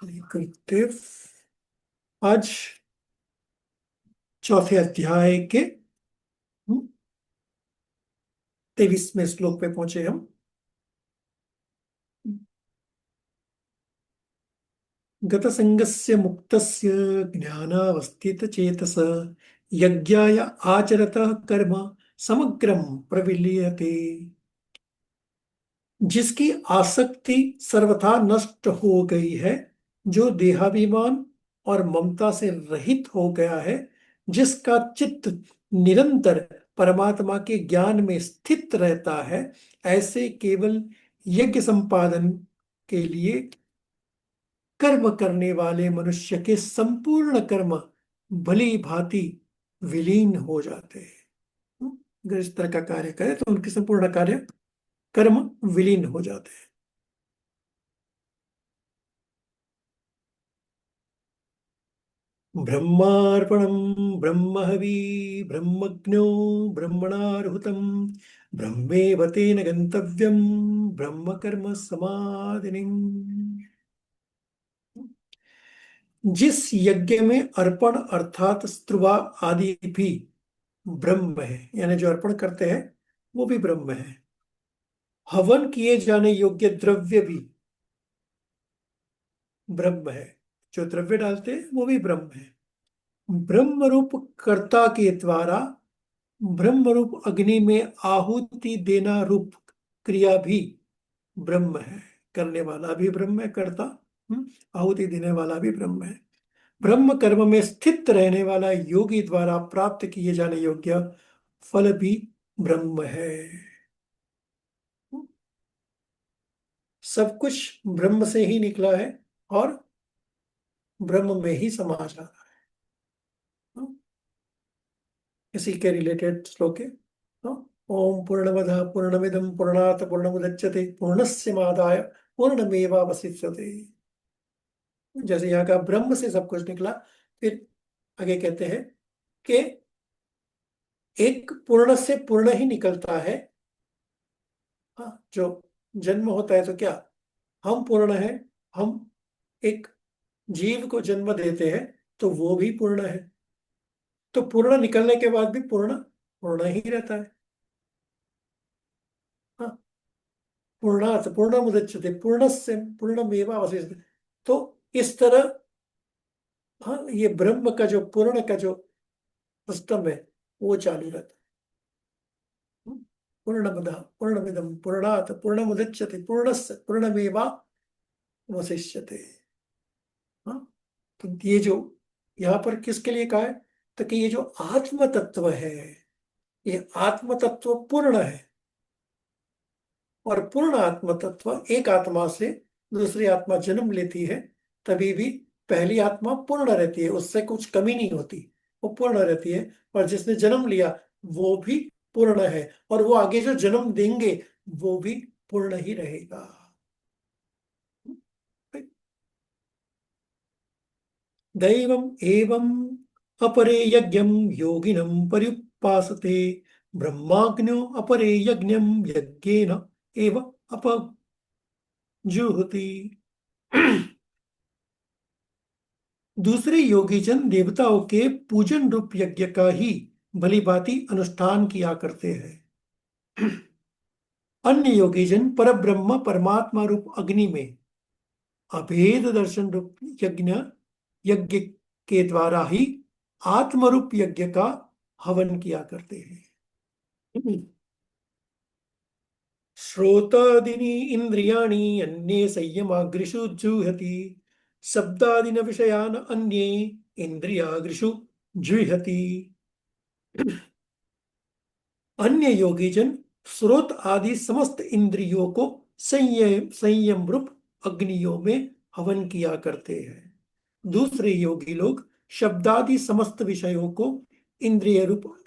कृत्य आज चौथे अध्याय के 23वें श्लोक पे पहुंचे हम। गतसंगस्य मुक्तस्य ज्ञानावस्थितचेतस यज्ञाय आचरतः कर्म समग्रम प्रविलीयते। जिसकी आसक्ति सर्वथा नष्ट हो गई है, जो देहाभिमान और ममता से रहित हो गया है, जिसका चित्त निरंतर परमात्मा के ज्ञान में स्थित रहता है, ऐसे केवल यज्ञ संपादन के लिए कर्म करने वाले मनुष्य के संपूर्ण कर्म भली भांति विलीन हो जाते हैं। अगर इस तरह का कार्य करे तो उनके संपूर्ण कार्य कर्म विलीन हो जाते हैं। ब्रह्मार्पणम ब्रह्महवि ब्रह्मज्ञो ब्रह्मणार्हुतम ब्रह्मेव तेन गंतव्यम ब्रह्म कर्म समाधिनिम्। जिस यज्ञ में अर्पण अर्थात स्तुवा आदि भी ब्रह्म है, यानी जो अर्पण करते हैं वो भी ब्रह्म है। हवन किए जाने योग्य द्रव्य भी ब्रह्म है, जो द्रव्य डालते हैं वो भी ब्रह्म है। ब्रह्म रूप कर्ता के द्वारा ब्रह्म रूप अग्नि में आहुति देना रूप क्रिया भी ब्रह्म है। करने वाला भी ब्रह्म है, कर्ता। आहुति देने वाला भी ब्रह्म है। ब्रह्म कर्म में स्थित रहने वाला योगी द्वारा प्राप्त किए जाने योग्य फल भी ब्रह्म है। सब कुछ ब्रह्म से ही निकला है और ब्रह्म में ही समा जाना है। इसी के रिलेटेड श्लोक है। ओम पूर्णमदः पूर्णमिदं पूर्णात् पूर्णमुदच्यते पूर्णस्य मादाय पूर्णमेवावशिष्यते। जैसे यहाँ का ब्रह्म से सब कुछ निकला, फिर आगे कहते हैं कि एक पूर्ण से पूर्ण ही निकलता है। हाँ, जो जन्म होता है तो क्या हम पूर्ण है? हम एक जीव को जन्म देते हैं तो वो भी पूर्ण है। तो पूर्ण निकलने के बाद भी पूर्ण पूर्ण ही रहता है। हाँ, पूर्णात पूर्णमुदच्यते पूर्णस्य पूर्णमेवावशिष्यते। तो इस तरह, हाँ, ये ब्रह्म का जो पूर्ण का जो सिस्टम है वो चालू रहता है। पूर्णमदः पूर्णमिदं पूर्णात् पूर्णमुदच्यते पूर्णस्य पूर्णमेवावशिष्यते। हाँ, तो ये जो यहाँ पर किसके लिए कहा है? तो कि ये जो आत्म तत्व है, ये आत्म तत्व पूर्ण है। और पूर्ण आत्म तत्व एक आत्मा से दूसरी आत्मा जन्म लेती है तभी भी पहली आत्मा पूर्ण रहती है, उससे कुछ कमी नहीं होती, वो पूर्ण रहती है। और जिसने जन्म लिया वो भी पूर्ण है, और वो आगे जो जन्म देंगे वो भी पूर्ण ही रहेगा। दैवम एवं अपरे यज्ञम योगिनम पर्युपासते ब्रह्माग्न्यो अपरे यज्ञम यज्ञेन एव अपजुहुति। दूसरे योगीजन देवताओं के पूजन रूप यज्ञ का ही भली भांति अनुष्ठान किया करते हैं। अन्य योगीजन परब्रह्म परमात्मा रूप अग्नि में अभेद दर्शन रूप यज्ञ यज्ञ के द्वारा ही आत्मरूप यज्ञ का हवन किया करते हैं। श्रोतादीनि इंद्रियाणि अन्ये संयमाग्रिषु जुह्यति शब्दादीन विषयान अन्ये इंद्रियाग्रिषु जुह्यति। अन्य योगीजन स्रोत आदि समस्त इंद्रियों को संयम संयम रूप अग्नियों में हवन किया करते हैं। दूसरे योगी लोग शब्दादि समस्त विषयों को इंद्रिय रूप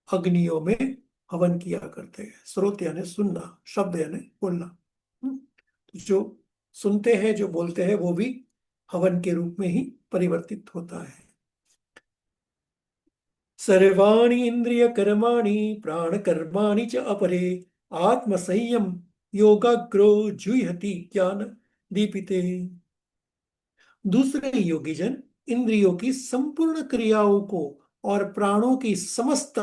अग्नियों में हवन किया करते हैं। स्रोत यानी सुनना, शब्द यानी बोलना। जो सुनते हैं, जो बोलते हैं, वो भी हवन के रूप में ही परिवर्तित होता है। सर्वाणि इंद्रिय कर्माणि प्राण कर्माणि च अपरे आत्म संयम योगाग्रो जुह्यति ज्ञान दीपिते। दूसरे योगी जन इंद्रियों की संपूर्ण क्रियाओं को और प्राणों की समस्त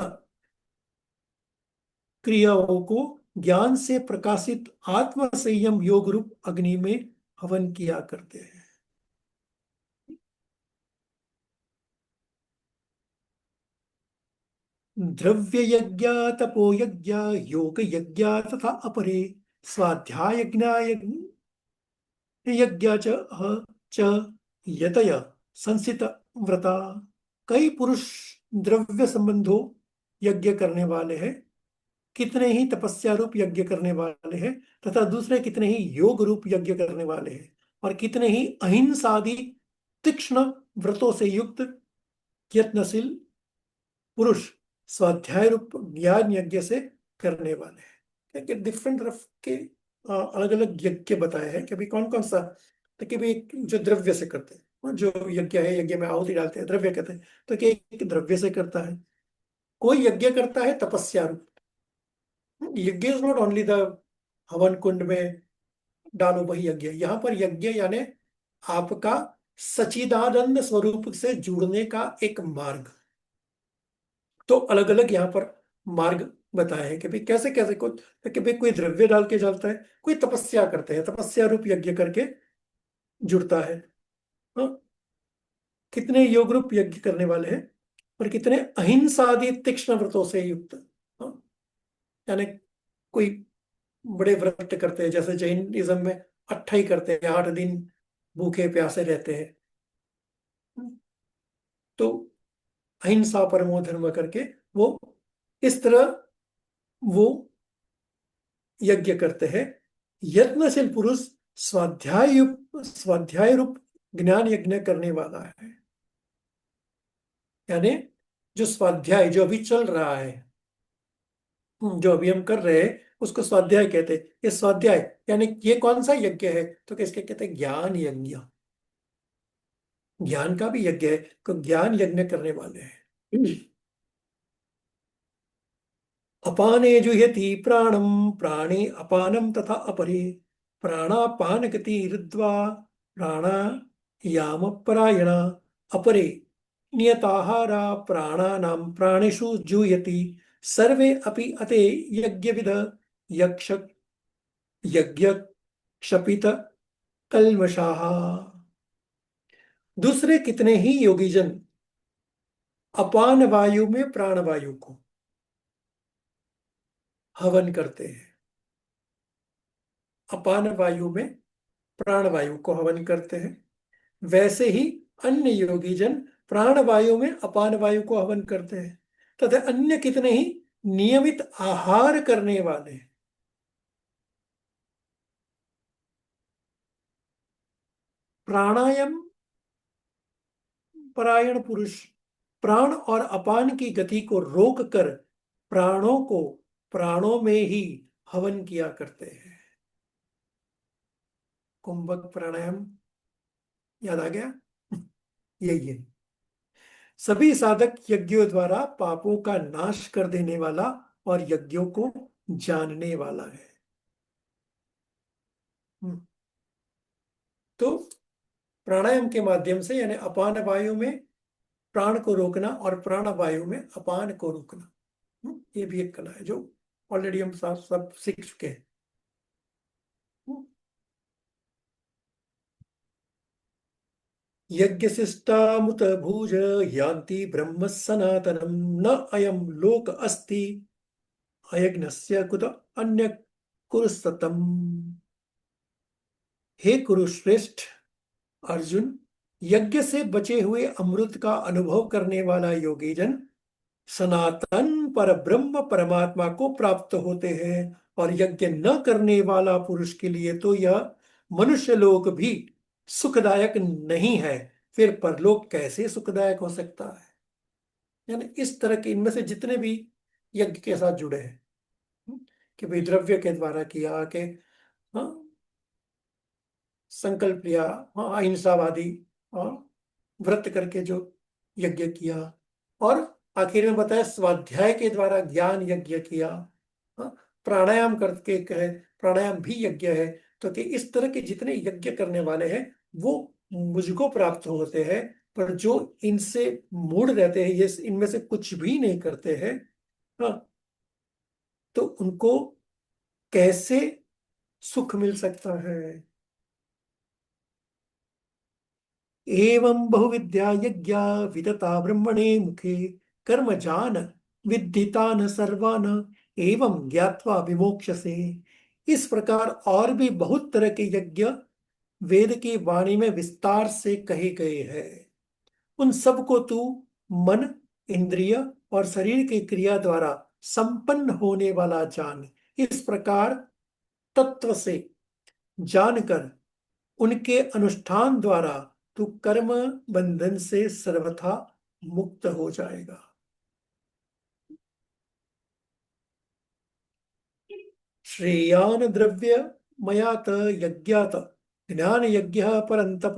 क्रियाओं को ज्ञान से प्रकाशित आत्म संयम योग रूप अग्नि में हवन किया करते हैं। द्रव्य यज्ञ, तपो यज्ञ, योग यज्ञ तथा अपरे स्वाध्याय यज्ञ च यतय संसित व्रता। कई पुरुष द्रव्य संबंधों यज्ञ करने वाले हैं, कितने ही तपस्या रूप यज्ञ करने वाले हैं, तथा दूसरे कितने ही योग रूप यज्ञ करने वाले हैं, और कितने ही अहिंसा आदि तीक्ष्ण व्रतों से युक्त यत्नशील पुरुष स्वाध्याय रूप ज्ञान यज्ञ से करने वाले हैं। कि डिफरेंट तरफ के अलग अलग यज्ञ बताए हैं कि भाई कौन कौन सा। तो कि भाई जो द्रव्य से करते हैं, और जो यज्ञ है यज्ञ में आहुति डालते हैं, द्रव्य कहते हैं। तो कि एक द्रव्य से करता है, कोई यज्ञ करता है तपस्या रूप। यज्ञ इज नॉट ओनली द हवन कुंड में डालो वही यज्ञ। यहाँ पर यज्ञ यानी आपका सच्चिदानंद स्वरूप से जुड़ने का एक मार्ग। तो अलग अलग यहाँ पर मार्ग बताए हैं कि भाई कैसे कैसे को, कि भाई कोई द्रव्य डाल के जलता है, कोई तपस्या करते हैं, तपस्या रूप यज्ञ करके जुड़ता है। हाँ, कितने योग रूप यज्ञ करने वाले हैं, और कितने अहिंसा आदि तीक्ष्ण व्रतों से युक्त। हाँ, यानी कोई बड़े व्रत करते हैं, जैसे जैनिज्म में 28 करते हैं, 8 दिन भूखे प्यासे रहते हैं। तो अहिंसा परमो धर्म करके वो इस तरह वो यज्ञ करते हैं। यत्नशील पुरुष स्वाध्याय रूप ज्ञान यज्ञ करने वाला है। यानी जो स्वाध्याय जो अभी चल रहा है, जो अभी हम कर रहे हैं उसको स्वाध्याय कहते हैं। ये स्वाध्याय यानी ये कौन सा यज्ञ है, तो किसके कहते हैं, ज्ञान यज्ञ। ज्ञान का भी यज्ञ है, तो ज्ञान यज्ञ करने वाले हैं। अपाने जुह्यति प्राणम, प्राणे अपानम तथा अपरे प्राणापान गति रुद्वा प्राणायाम परायणा अपरे नियताहारा प्राणानां प्राणेषु जुह्यति सर्वे अपि अते यज्ञविद यक्ष यज्ञ क्षपित कल्मषाः। दूसरे कितने ही योगी जन अपान वायु में प्राण वायु को हवन करते हैं, अपान वायु में प्राण वायु को हवन करते हैं। वैसे ही अन्य योगी जन प्राण वायु में अपान वायु को हवन करते हैं, तथा अन्य कितने ही नियमित आहार करने वाले हैं। प्राणायाम परायण पुरुष प्राण और अपान की गति को रोककर प्राणों को प्राणों में ही हवन किया करते हैं। कुंभक प्राणायाम याद आ गया? यही है। सभी साधक यज्ञों द्वारा पापों का नाश कर देने वाला और यज्ञों को जानने वाला है। हम्म, तो प्राणायाम के माध्यम से यानी अपान वायु में प्राण को रोकना और प्राण वायु में अपान को रोकना, ये भी एक कला है जो ऑलरेडी हम सब सब सीख चुके हैं। यज्ञ शिष्टामुत भुज यान्ति ब्रह्म सनातनम न अयम लोक अस्ति अयज्ञस्य कुत अन्य कुरुस्तम। हे कुरुश्रेष्ठ अर्जुन, यज्ञ से बचे हुए अमृत का अनुभव करने वाला योगी जन सनातन पर ब्रह्म परमात्मा को प्राप्त होते हैं, और यज्ञ न करने वाला पुरुष के लिए तो यह मनुष्य लोक भी सुखदायक नहीं है, फिर परलोक कैसे सुखदायक हो सकता है। यानी इस तरह के इनमें से जितने भी यज्ञ के साथ जुड़े हैं, कि भाई द्रव्य के द्वारा किया कि हाँ संकल्प लिया, हाँ अहिंसावादी, हाँ व्रत करके जो यज्ञ किया, और आखिर में बताया स्वाध्याय के द्वारा ज्ञान यज्ञ किया, हाँ प्राणायाम करके कहे प्राणायाम भी यज्ञ है। तो कि इस तरह के जितने यज्ञ करने वाले हैं वो मुझको प्राप्त होते हैं, पर जो इनसे मूढ़ रहते हैं, ये इनमें से कुछ भी नहीं करते हैं, हाँ, तो उनको कैसे सुख मिल सकता है? एवं बहुविद्या यज्ञा वितता ब्रह्मणे मुखे कर्मजान विद्धितान सर्वान एवं ज्ञात्वा विमोक्ष्यसे। इस प्रकार और भी बहुत तरह के यज्ञ वेद की वाणी में विस्तार से कहे गए हैं। उन सब को तू मन, इंद्रिय और शरीर की क्रिया द्वारा संपन्न होने वाला जान। इस प्रकार तत्व से जानकर उनके अनुष्ठान द्वारा तू कर्म बंधन से सर्वथा मुक्त हो जाएगा। श्रेयान द्रव्य मयात यज्ञात ज्ञान यज्ञ परंतप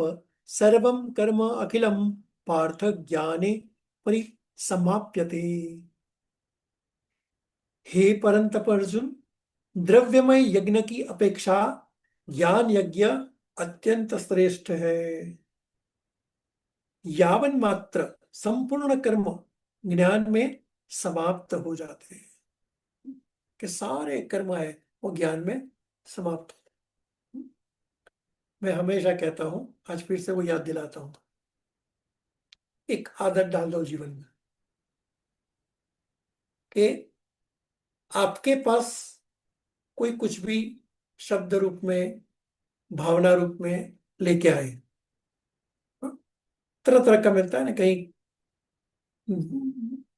सर्वं कर्म अखिलम पार्थ ज्ञाने परिसमाप्यते। हे परंतप अर्जुन, द्रव्यमय यज्ञ की अपेक्षा ज्ञान यज्ञ अत्यंत श्रेष्ठ है। यावन मात्र संपूर्ण कर्म ज्ञान में समाप्त हो जाते हैं, कि सारे कर्म है वो ज्ञान में समाप्त होते हैं। मैं हमेशा कहता हूं, आज फिर से वो याद दिलाता हूं, एक आदत डाल दो जीवन में कि आपके पास कोई कुछ भी शब्द रूप में, भावना रूप में लेके आए, तरह तरह का मिलता है ना, कहीं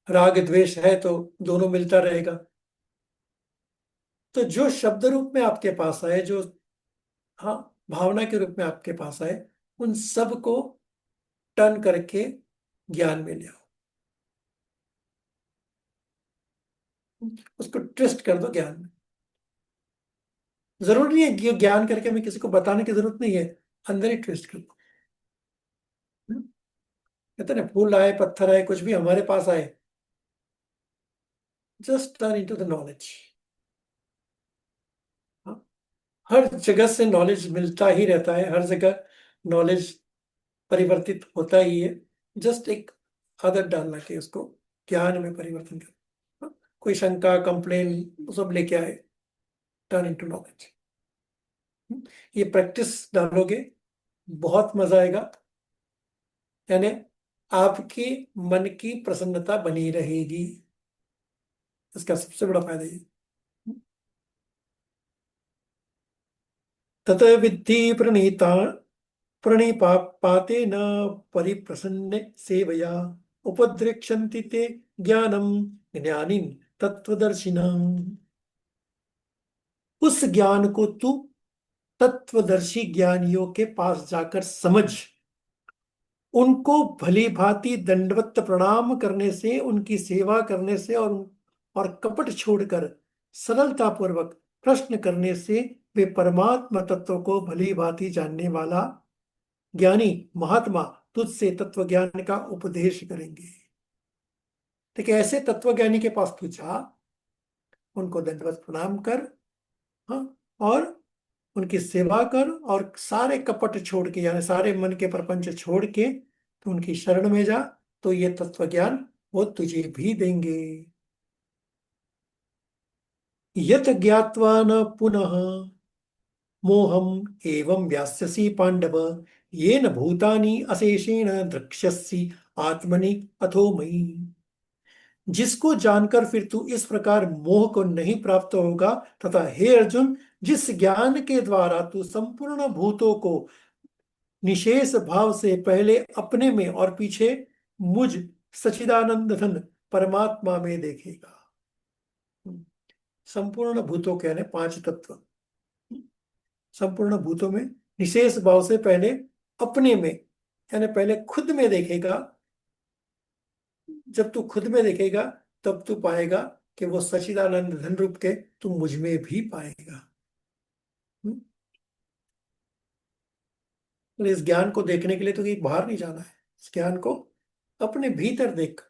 राग द्वेष है तो दोनों मिलता रहेगा। तो जो शब्द रूप में आपके पास आए, जो, हाँ, भावना के रूप में आपके पास आए, उन सब को टर्न करके ज्ञान में ले आओ, उसको ट्विस्ट कर दो ज्ञान में। जरूरी नहीं है कि ये ज्ञान करके हमें किसी को बताने की जरूरत नहीं है, अंदर ही ट्विस्ट कर दो। कहते ना, फूल आए, पत्थर आए, कुछ भी हमारे पास आए, just turn into the knowledge. हर जगह से नॉलेज मिलता ही रहता है, हर जगह नॉलेज परिवर्तित होता ही है। जस्ट एक आदत डालना कि उसको ज्ञान में परिवर्तन कर, हाँ? कोई शंका, कंप्लेन, सब लेके आए, टर्न इनटू नॉलेज। ये प्रैक्टिस डालोगे, बहुत मजा आएगा। यानी आपकी मन की प्रसन्नता बनी रहेगी, इसका सबसे बड़ा फायदा ये। तत विद्धि प्रणीता प्रणिपाते न परिप्रसन्न सेवया उपद्रक्षन्ति ते ज्ञानम ज्ञानिन तत्वदर्शिनम। उस ज्ञान को तू तत्वदर्शी ज्ञानियों के पास जाकर समझ, उनको भली भांति दंडवत प्रणाम करने से, उनकी सेवा करने से, और कपट छोड़कर सरलता पूर्वक प्रश्न करने से वे परमात्मा तत्व को भली भांति जानने वाला ज्ञानी महात्मा तुझसे तत्व ज्ञान का उपदेश करेंगे। ठीक है, ऐसे तत्वज्ञानी के पास तू जा, उनको दंडवत प्रणाम कर, हाँ, और उनकी सेवा कर, और सारे कपट छोड़ के, यानी सारे मन के प्रपंच छोड़ के तो उनकी शरण में जा, तो ये तत्व ज्ञान वो तुझे भी देंगे। यत ज्ञात्वा न पुनः मोहम एवं व्यास्यसि पांडव येन भूतानि अशेषेण द्रक्ष्यसि आत्मनि अथो मयि। जिसको जानकर फिर तू इस प्रकार मोह को नहीं प्राप्त होगा, तथा हे अर्जुन, जिस ज्ञान के द्वारा तू संपूर्ण भूतों को निशेष भाव से पहले अपने में और पीछे मुझ सचिदानंद घन परमात्मा में देखेगा। संपूर्ण भूतों के यानी पांच तत्व, संपूर्ण भूतों में निशेष भाव से पहले अपने में, यानी पहले खुद में देखेगा। जब तू खुद में देखेगा, तब तू पाएगा कि वो सचिदानंद धन रूप के तू मुझ में भी पाएगा। हम्म? तो इस ज्ञान को देखने के लिए तो कहीं बाहर नहीं जाना है, इस ज्ञान को अपने भीतर देख।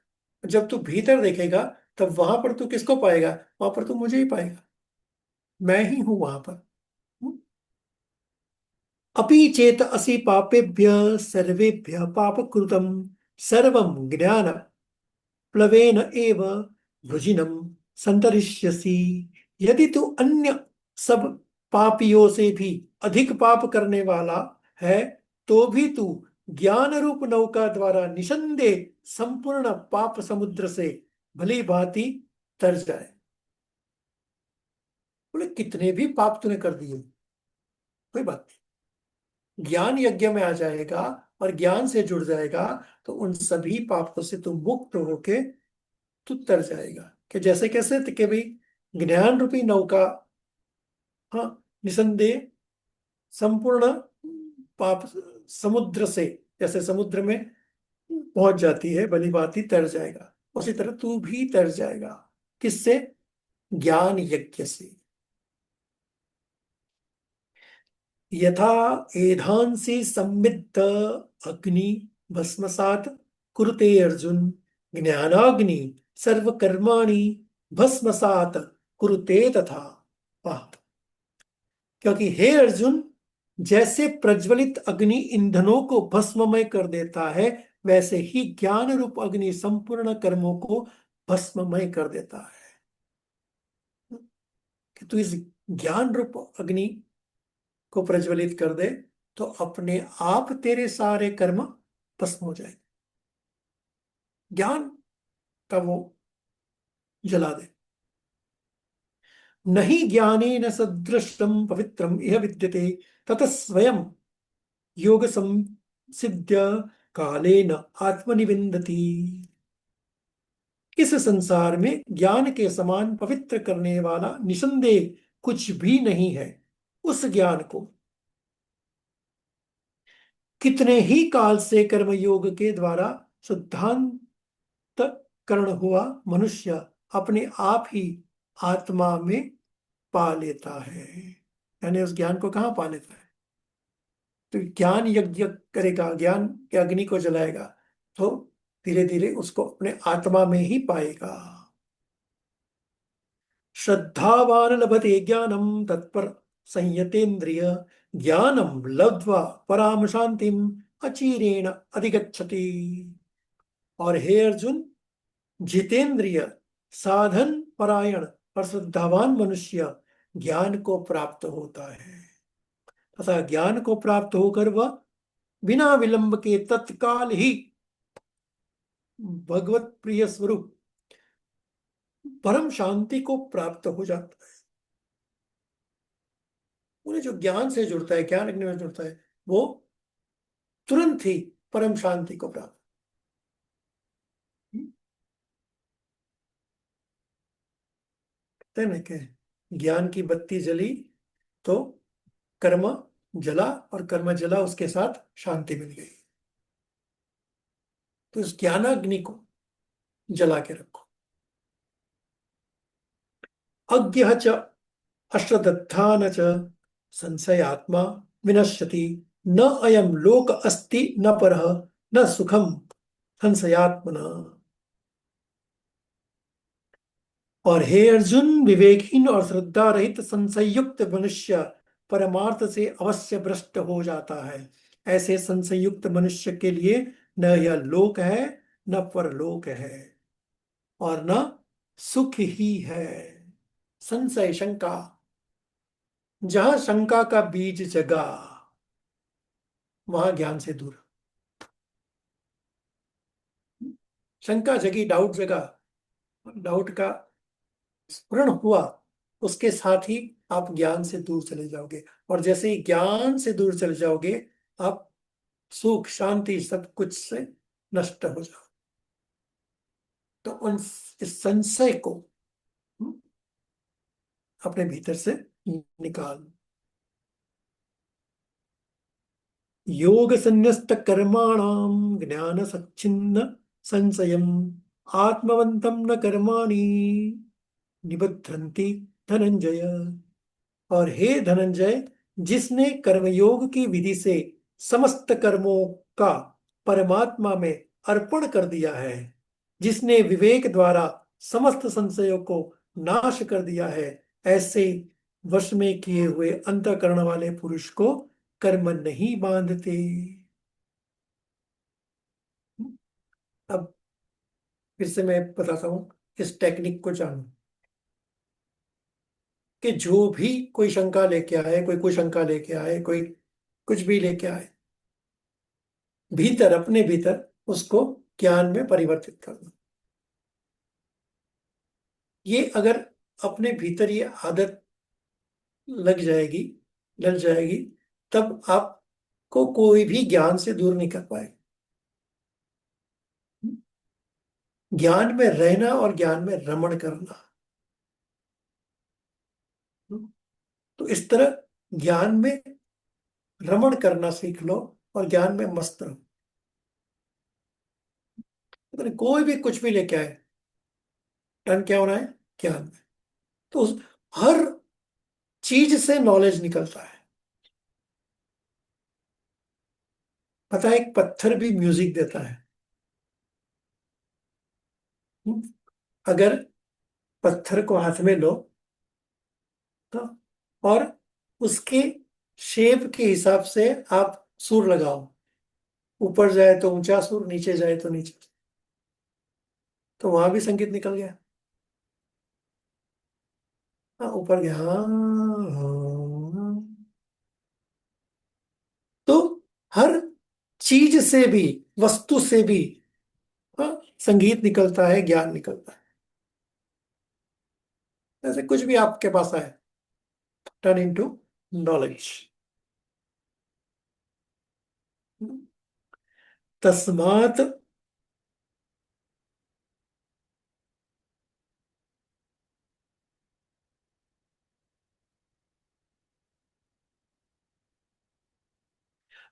जब तू भीतर देखेगा, तब वहां पर तू किसको पाएगा? वहां पर तू मुझे ही पाएगा, मैं ही हूं वहां पर। हम्म? अपि चेत असि पापेभ्य सर्वेभ्य पापकृतं सर्वं ज्ञान प्लवेन एव वृजिनम संतरिष्यसि। यदि तू अन्य सब पापियों से भी अधिक पाप करने वाला है, तो भी तू ज्ञान रूप नौका द्वारा निसंदेह संपूर्ण पाप समुद्र से भली भांति तर जाए। बोले कितने भी पाप तूने कर दिए, कोई बात नहीं, ज्ञान यज्ञ में आ जाएगा और ज्ञान से जुड़ जाएगा, तो उन सभी पापों से तू मुक्त होके तू तर जाएगा। कि जैसे कैसे, तो कि भाई ज्ञान रूपी नौका, हाँ, निसंदेह संपूर्ण पाप समुद्र से, जैसे समुद्र में पहुंच जाती है भली भांति तर जाएगा, उसी तरह तू भी तर जाएगा। किससे? ज्ञान यज्ञ से। यथा एधांसि संविद्ध अग्नि भस्मसात कुरुते अर्जुन, ज्ञानाग्नि सर्वकर्माणि भस्मसात कुरुते तथा। वाह! क्योंकि हे अर्जुन, जैसे प्रज्वलित अग्नि ईंधनों को भस्ममय कर देता है, वैसे ही ज्ञान रूप अग्नि संपूर्ण कर्मों को भस्ममय कर देता है। कि तू इस ज्ञान रूप अग्नि को प्रज्वलित कर दे, तो अपने आप तेरे सारे कर्म भस्म हो जाएंगे। ज्ञान का वो जला दे। नहीं ज्ञानेन सदृष्टम पवित्रम यह विद्यते ततः स्वयं योग संसिद्ध कालेन आत्मनिविन्दति। इस संसार में ज्ञान के समान पवित्र करने वाला निसंदेह कुछ भी नहीं है। उस ज्ञान को कितने ही काल से कर्मयोग के द्वारा शुद्धांतकरण हुआ मनुष्य अपने आप ही आत्मा में पा लेता है। यानी उस ज्ञान को कहाँ पा लेता है? तो ज्ञान यज्ञ करेगा, ज्ञान के अग्नि को जलाएगा, तो धीरे धीरे उसको अपने आत्मा में ही पाएगा। श्रद्धावान लभते ज्ञानम तत्पर संयतेन्द्रिय, ज्ञानम लब्ध्वा पराम शांतिम अचिरेण अधिगच्छति। और हे अर्जुन, जितेंद्रिय, साधन परायण और श्रद्धावान मनुष्य ज्ञान को प्राप्त होता है, तथा ज्ञान को प्राप्त होकर वह बिना विलंब के तत्काल ही भगवत प्रिय स्वरूप परम शांति को प्राप्त हो जाता है। उन्हें जो ज्ञान से जुड़ता है, ज्ञान अग्नि में जुड़ता है, वो तुरंत ही परम शांति को प्राप्त। कहते हैं ना कि ज्ञान की बत्ती जली तो कर्म जला, और कर्म जला उसके साथ शांति मिल गई। तो इस ज्ञानाग्नि को जला के रखो। अज्ञ च अश्रद्धान च संशयात्मा विनश्यति, न अयम लोक अस्ति न परः न सुखम संशयात्मना। और हे अर्जुन, विवेकहीन और श्रद्धा रहित संशय युक्त मनुष्य परमार्थ से अवश्य भ्रष्ट हो जाता है। ऐसे संशय युक्त मनुष्य के लिए न यह लोक है, न परलोक है, और न सुख ही है। संशय, शंका, जहां शंका का बीज जगा, वहां ज्ञान से दूर। शंका जगी, डाउट जगा, डाउट का स्फुरण हुआ, उसके साथ ही आप ज्ञान से दूर चले जाओगे। और जैसे ही ज्ञान से दूर चले जाओगे, आप सुख शांति सब कुछ से नष्ट हो जाओ। तो उन इस संशय को अपने भीतर से निकाल। योग संन्यस्त कर्माणाम ज्ञान सच्चिन्न संशयम आत्मवंतम न कर्माणि निबध्रन्ति धनंजय। और हे धनंजय, जिसने कर्मयोग की विधि से समस्त कर्मों का परमात्मा में अर्पण कर दिया है, जिसने विवेक द्वारा समस्त संशयों को नाश कर दिया है, ऐसे वश में किए हुए अंतःकरण वाले पुरुष को कर्म नहीं बांधते। अब फिर से मैं बताता हूं, इस टेक्निक को जानो कि जो भी कोई शंका लेके आए, कोई कुशंका लेके आए, कोई कुछ भी लेके आए, भीतर, अपने भीतर उसको ज्ञान में परिवर्तित करना। ये अगर अपने भीतर ये आदत लग जाएगी, डल जाएगी, तब आपको कोई भी ज्ञान से दूर नहीं कर पाएगा। ज्ञान में रहना और ज्ञान में रमण करना। तो इस तरह ज्ञान में रमण करना सीख लो और ज्ञान में मस्त रहो। मतलब कोई भी कुछ भी लेके आए, टर्न क्या होना है? ज्ञान में। तो हर चीज से नॉलेज निकलता है। पता है, एक पत्थर भी म्यूजिक देता है। हम्म? अगर पत्थर को हाथ में लो, तो और उसके शेप के हिसाब से आप सुर लगाओ, ऊपर जाए तो ऊंचा सुर, नीचे जाए तो नीचे, तो वहां भी संगीत निकल गया। हाँ, ऊपर गया, हाँ, हाँ। तो हर चीज से भी, वस्तु से भी, हाँ, संगीत निकलता है, ज्ञान निकलता है। जैसे कुछ भी आपके पास आए, टर्न इनटू नॉलेज। तस्मात,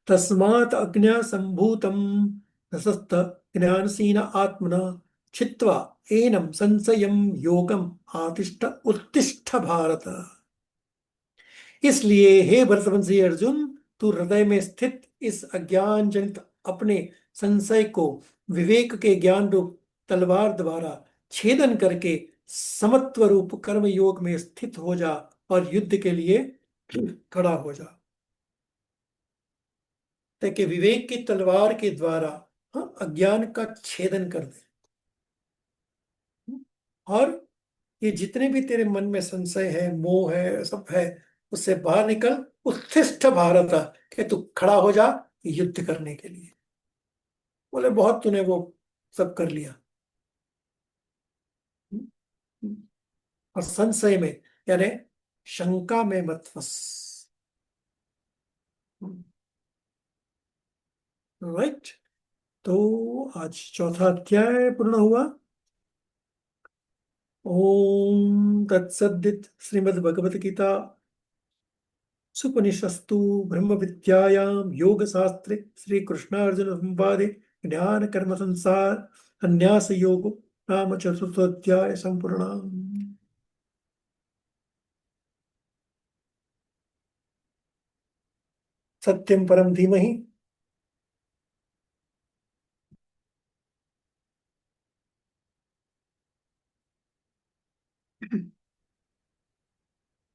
तस्मात् अज्ञासम्भूतं रसस्त ज्ञानसीन आत्मना छित्त्वा एनं संशयं योगम आतिष्ठ उत्तिष्ठ भारत। इसलिए हे भरतवंशी अर्जुन, तू हृदय में स्थित इस अज्ञान जनित अपने संशय को विवेक के ज्ञान रूप तलवार द्वारा छेदन करके समत्व रूप कर्म योग में स्थित हो जा और युद्ध के लिए खड़ा हो जा। ताकि विवेक की तलवार के द्वारा, हाँ, अज्ञान का छेदन कर दे। और ये जितने भी तेरे मन में संशय है, मोह है, सब है, उससे बाहर निकल, उत्थिष्ठ भारत, कि तू खड़ा हो जा युद्ध करने के लिए। बोले बहुत तूने वो सब कर लिया। और संशय में, यानी शंका में मत फंस। राइट। तो आज चौथा अध्याय पूर्ण हुआ। ओम तत्सदित श्रीमद् भगवत गीता सुपनिषस्तु ब्रह्म विद्यायां योग शास्त्रे श्री कृष्णार्जुन संवादे ज्ञान कर्म संसार अन्यास योग नाम चतुर्थोध्याय संपूर्ण। सत्यम परम धीमहि।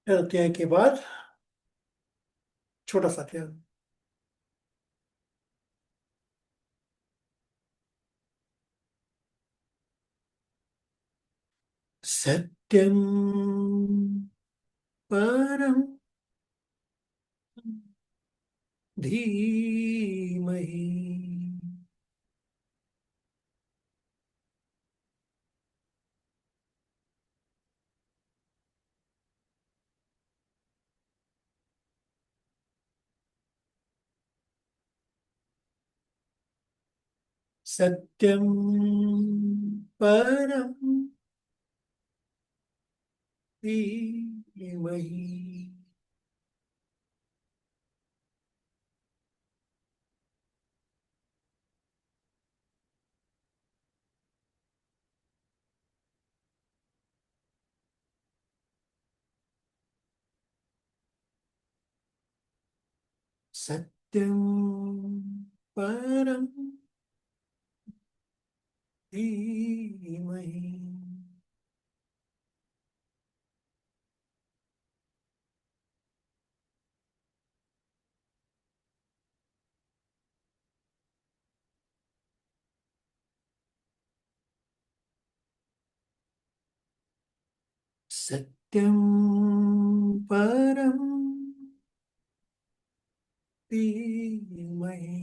अध्याय के बाद छोटा सा अध्याय। सत्यम परम धीमहि। सत्यम परम धीमहि। सत्यम परम धीमहि। सत्यम परम धीमहि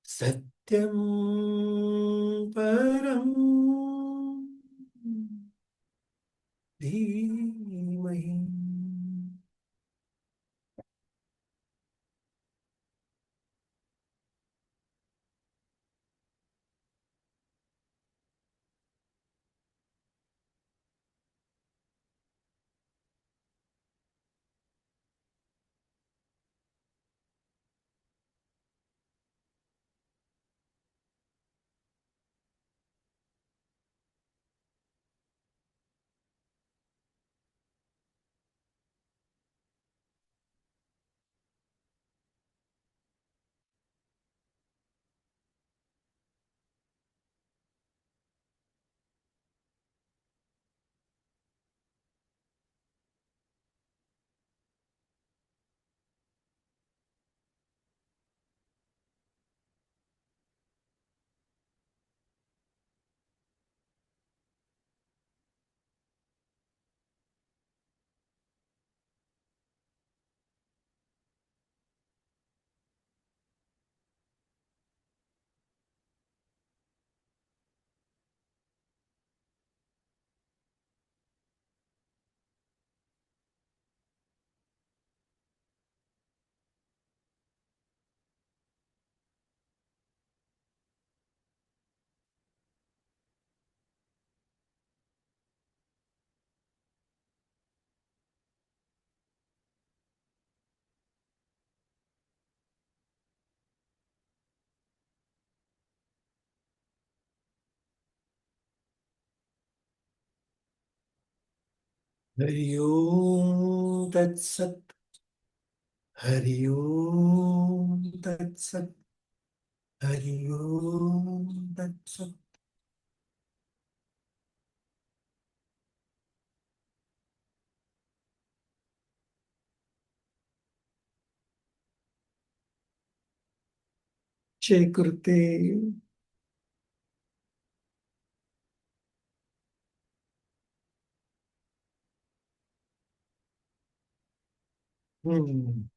सत्यम परम धीमहि। हरि ओम तत्सत। हरि ओम तत्सत। हरि ओम तत्सत। जय गुरुदेव। हम्म।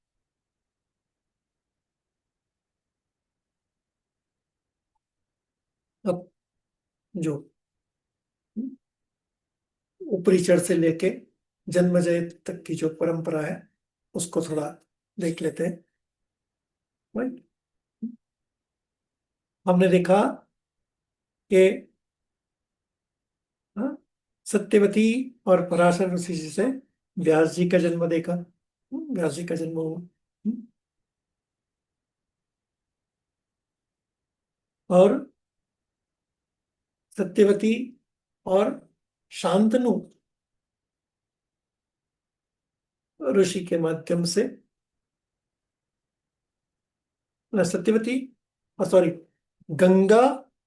अब जो ऊपरी चर से लेके जन्मजय तक की जो परंपरा है उसको थोड़ा देख लेते हैं। Right? हमने देखा कि हाँ, सत्यवती और पराशर ऋषि जी से व्यास जी का जन्म देखा। व्यास जी का जन्म हुआ। और सत्यवती और शांतनु ऋषि के माध्यम से सत्यवती सॉरी गंगा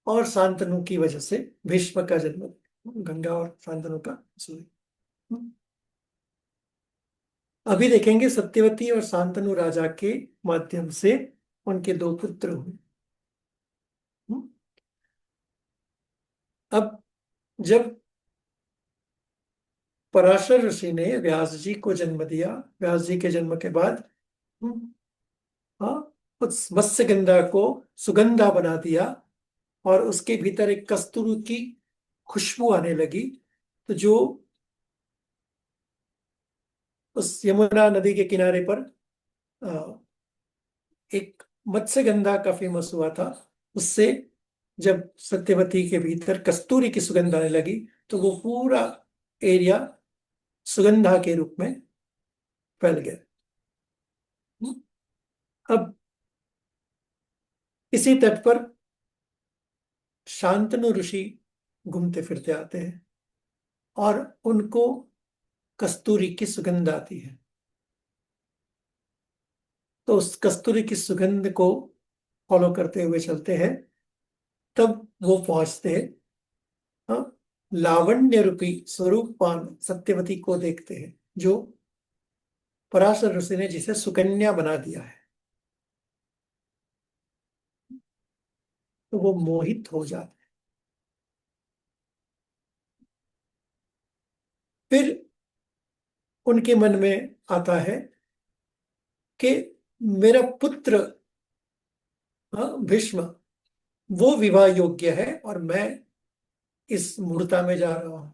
और शांतनु की वजह से भीष्म का जन्म। गंगा और शांतनु का सॉरी। अभी देखेंगे सत्यवती और शांतनु राजा के माध्यम से उनके दो पुत्र हुए। अब जब पराशर ऋषि ने व्यास जी को जन्म दिया, व्यास जी के जन्म के बाद हाँ उस मत्स्यगंधा को सुगंधा बना दिया और उसके भीतर एक कस्तूरी की खुशबू आने लगी। तो जो उस यमुना नदी के किनारे पर अ, एक मत्स्यगंधा का फेमस हुआ था, उससे जब सत्यवती के भीतर कस्तूरी की सुगंध आने लगी तो वो पूरा एरिया सुगंधा के रूप में फैल गया। अब इसी तट पर शांतनु ऋषि घूमते फिरते आते हैं और उनको कस्तूरी की सुगंध आती है। तो उस कस्तूरी की सुगंध को फॉलो करते हुए चलते हैं। तब वो पहुंचते हैं हाँ लावण्य रूपी स्वरूपवान सत्यवती को देखते हैं, जो पराशर ऋषि ने जिसे सुकन्या बना दिया है, तो वो मोहित हो जाते हैं। फिर उनके मन में आता है कि मेरा पुत्र, भीष्म, वो विवाह योग्य है और मैं इस मूर्ता में जा रहा हूं।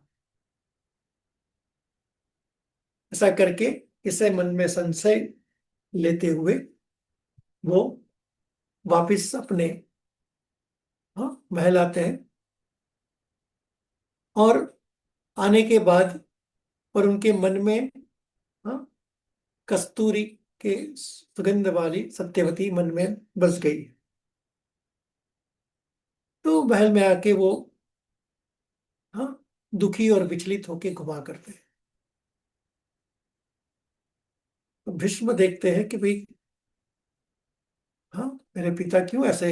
ऐसा करके इसे मन में संशय लेते हुए वो वापिस अपने महल आते हैं। और आने के बाद और उनके मन में हाँ, कस्तूरी के सुगंध वाली सत्यवती मन में बस गई। तो महल में आके वो हाँ दुखी और विचलित होके घुमा करते हैं। तो भीष्म देखते हैं कि भाई, हाँ, मेरे पिता क्यों ऐसे,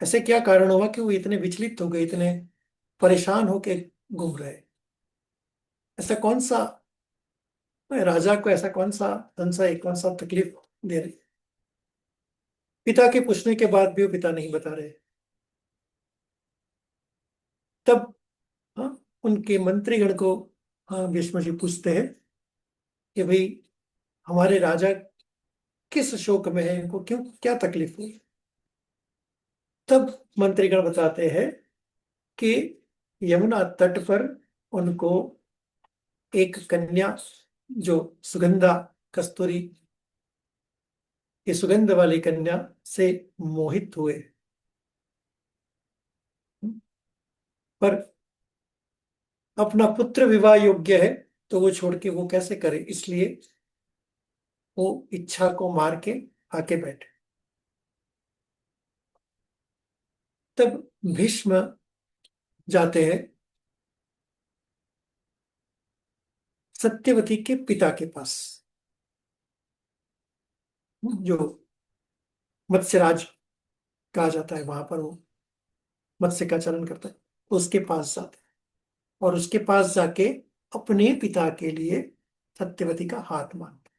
ऐसे क्या कारण हुआ कि वो इतने विचलित हो गए, इतने परेशान होके घूम रहे। ऐसा कौन सा, राजा को ऐसा कौन सा संशय, कौन सा तकलीफ दे रही। पिता के पूछने के बाद भी वो पिता नहीं बता रहे। तब हाँ उनके मंत्रीगण को भीष्म जी पूछते हैं कि भाई, हमारे राजा किस शोक में है, इनको क्यों, क्या तकलीफ हुई। तब मंत्रीगण बताते हैं कि यमुना तट पर उनको एक कन्या, जो सुगंधा, कस्तूरी की सुगंध वाली कन्या से मोहित हुए। पर अपना पुत्र विवाह योग्य है, तो वो छोड़ के वो कैसे करे, इसलिए वो इच्छा को मार के आके बैठे। तब भीष्म जाते हैं सत्यवती के पिता के पास, जो मत्स्यराज कहा जाता है, वहां पर वो मत्स्य का चलन करता है। उसके पास जाते हैं और उसके पास जाके अपने पिता के लिए सत्यवती का हाथ मांगते हैं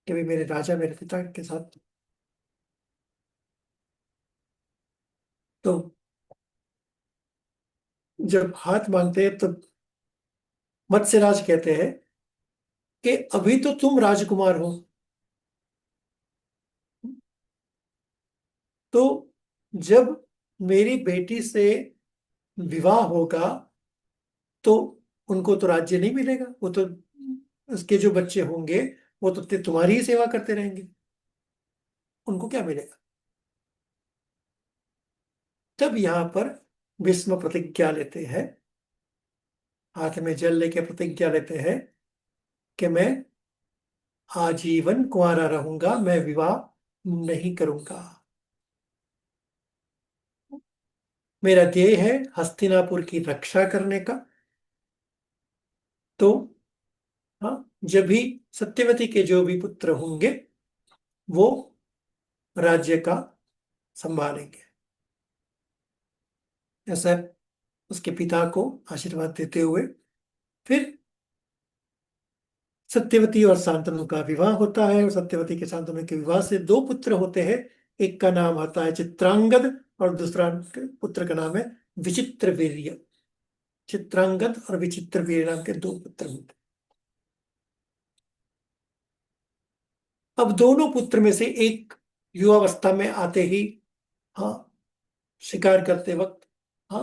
कि भाई, मेरे राजा मेरे पिता के साथ। तो जब हाथ मांगते हैं तो मत्स्यराज कहते हैं कि अभी तो तुम राजकुमार हो, तो जब मेरी बेटी से विवाह होगा तो उनको तो राज्य नहीं मिलेगा, वो तो, उसके जो बच्चे होंगे वो तो तुम्हारी ही सेवा करते रहेंगे, उनको क्या मिलेगा। तब यहाँ पर भीष्म प्रतिज्ञा लेते हैं, हाथ में जल लेके प्रतिज्ञा लेते हैं कि मैं आजीवन कुंवारा रहूंगा, मैं विवाह नहीं करूंगा। मेरा ध्येय है हस्तिनापुर की रक्षा करने का। तो हाँ, जब भी सत्यवती के जो भी पुत्र होंगे वो राज्य का संभालेंगे, ऐसा उसके पिता को आशीर्वाद देते हुए फिर सत्यवती और शांतनु का विवाह होता है। और सत्यवती के शांतनु के विवाह से दो पुत्र होते हैं। एक का नाम आता है चित्रांगद और दूसरा पुत्र का नाम है विचित्र वीर्य। चित्रांगद और विचित्र वीर्य नाम के दो पुत्र होते हैं। अब दोनों पुत्र में से एक युवावस्था में आते ही हाँ शिकार करते वक्त हाँ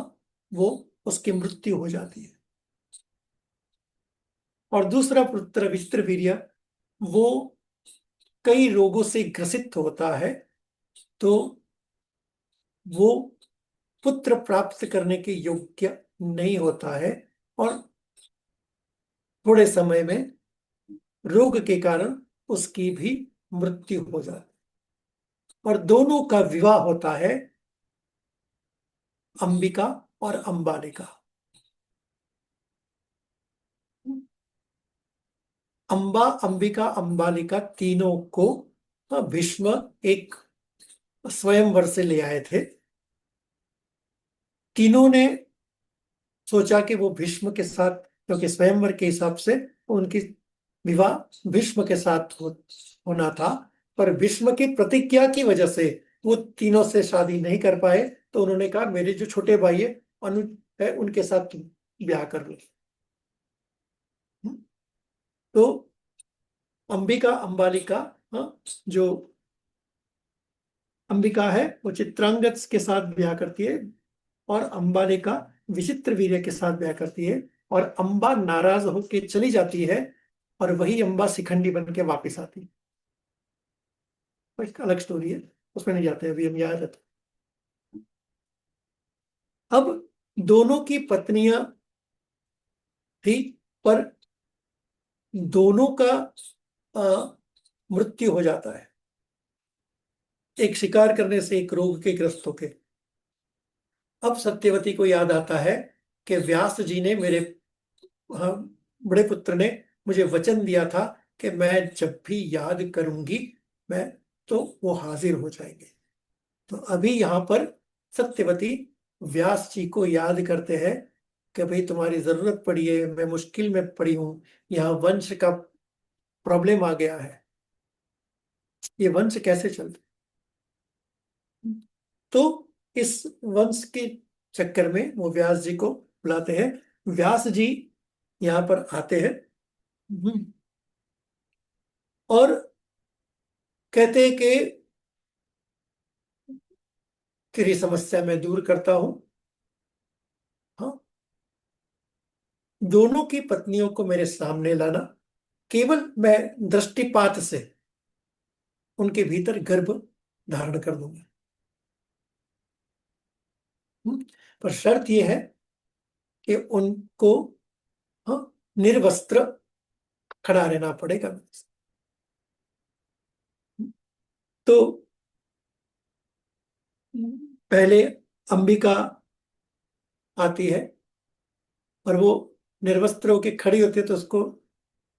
वो उसकी मृत्यु हो जाती है। और दूसरा पुत्र विचित्र वीर्य, वो कई रोगों से ग्रसित होता है, तो वो पुत्र प्राप्त करने के योग्य नहीं होता है और थोड़े समय में रोग के कारण उसकी भी मृत्यु हो जाती है। और दोनों का विवाह होता है अंबिका और अंबालिका। अंबा, अंबिका, अंबालिका तीनों को भीष्म एक स्वयंवर से ले आए थे। तीनों ने सोचा कि वो भीष्म के साथ, क्योंकि स्वयंवर के हिसाब से उनकी विवाह भीष्म के साथ होना था, पर भीष्म की प्रतिज्ञा की वजह से वो तीनों से शादी नहीं कर पाए। तो उन्होंने कहा मेरे जो छोटे भाई है अनुज है, उनके साथ तुम ब्याह कर लो। तो अंबिका अंबालिका, हाँ, जो अंबिका है वो चित्रांगद के साथ ब्याह करती है, और अंबालिका विचित्र वीर्य के साथ ब्याह करती है। और अंबा नाराज होके चली जाती है, और वही अंबा शिखंडी बन के वापिस आती है। तो एक अलग स्टोरी है, उसमें नहीं जाते अभी हम, याद है तो। अब दोनों की पत्नियां थी, पर दोनों का मृत्यु हो जाता है, एक शिकार करने से, एक रोग के ग्रस्त होके। अब सत्यवती को याद आता है कि व्यास जी ने मेरे, हाँ, बड़े पुत्र ने मुझे वचन दिया था कि मैं जब भी याद करूंगी, मैं, तो वो हाजिर हो जाएंगे। तो अभी यहाँ पर सत्यवती व्यास जी को याद करते हैं कि भाई तुम्हारी जरूरत पड़ी है, मैं मुश्किल में पड़ी हूँ, यहाँ वंश का प्रॉब्लम आ गया है, ये वंश कैसे चलता। तो इस वंश के चक्कर में वो व्यास जी को बुलाते हैं। व्यास जी यहाँ पर आते हैं, और कहते हैं कि तेरी समस्या मैं दूर करता हूं। हाँ, दोनों की पत्नियों को मेरे सामने लाना, केवल मैं दृष्टिपात से उनके भीतर गर्भ धारण कर दूंगा। पर शर्त यह है कि उनको, हाँ, निर्वस्त्र खड़ा रहना पड़ेगा। तो पहले अंबिका आती है, और वो निर्वस्त्र होके खड़ी होती है, तो उसको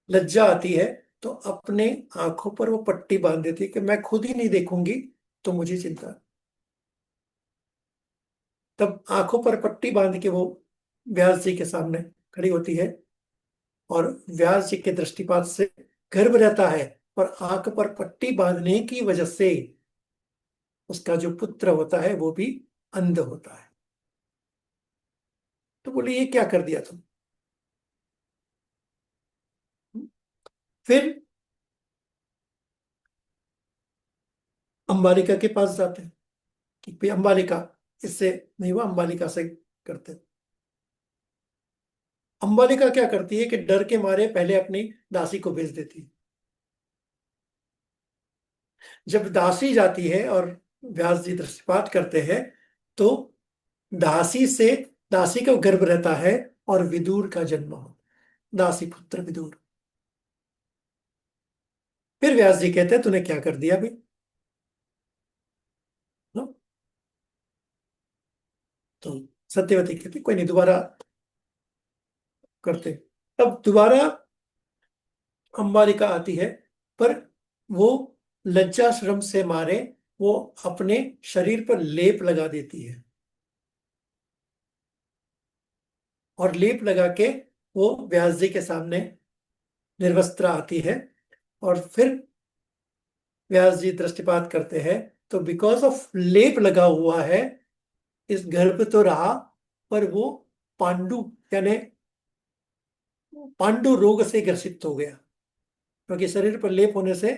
लज्जा आती है। तो अपने आंखों पर वो पट्टी बांध देती है कि मैं खुद ही नहीं देखूंगी तो मुझे चिंता है। तब आंखों पर पट्टी बांध के वो व्यास जी के सामने खड़ी होती है, और व्यास जी के दृष्टिपात से गर्भ रहता है, और आंख पर पट्टी बांधने की वजह से उसका जो पुत्र होता है वो भी अंध होता है। तो बोले ये क्या कर दिया तुम। फिर अंबालिका के पास जाते हैं कि भाई अंबालिका, इससे नहीं हुआ, अंबालिका से करते हैं। अंबालिका क्या करती है कि डर के मारे पहले अपनी दासी को भेज देती है। जब दासी जाती है और व्यास जी दृष्टिपात करते हैं, तो दासी से, दासी का गर्भ रहता है, और विदुर का जन्म हो, दासी पुत्र विदुर। फिर व्यास जी कहते हैं तूने क्या कर दिया भाई, नो? तो सत्यवती कहती कोई नहीं, दोबारा करते। अब दोबारा अंबालिका आती है, पर वो लज्जा श्रम से मारे वो अपने शरीर पर लेप लगा देती है, और लेप लगा के वो व्यास जी के सामने निर्वस्त्र आती है। और फिर व्यास जी दृष्टिपात करते हैं, तो बिकॉज ऑफ लेप लगा हुआ है, इस गर्भ तो रहा, पर वो पांडु, यानी पांडु रोग से ग्रसित हो गया, क्योंकि शरीर पर लेप होने से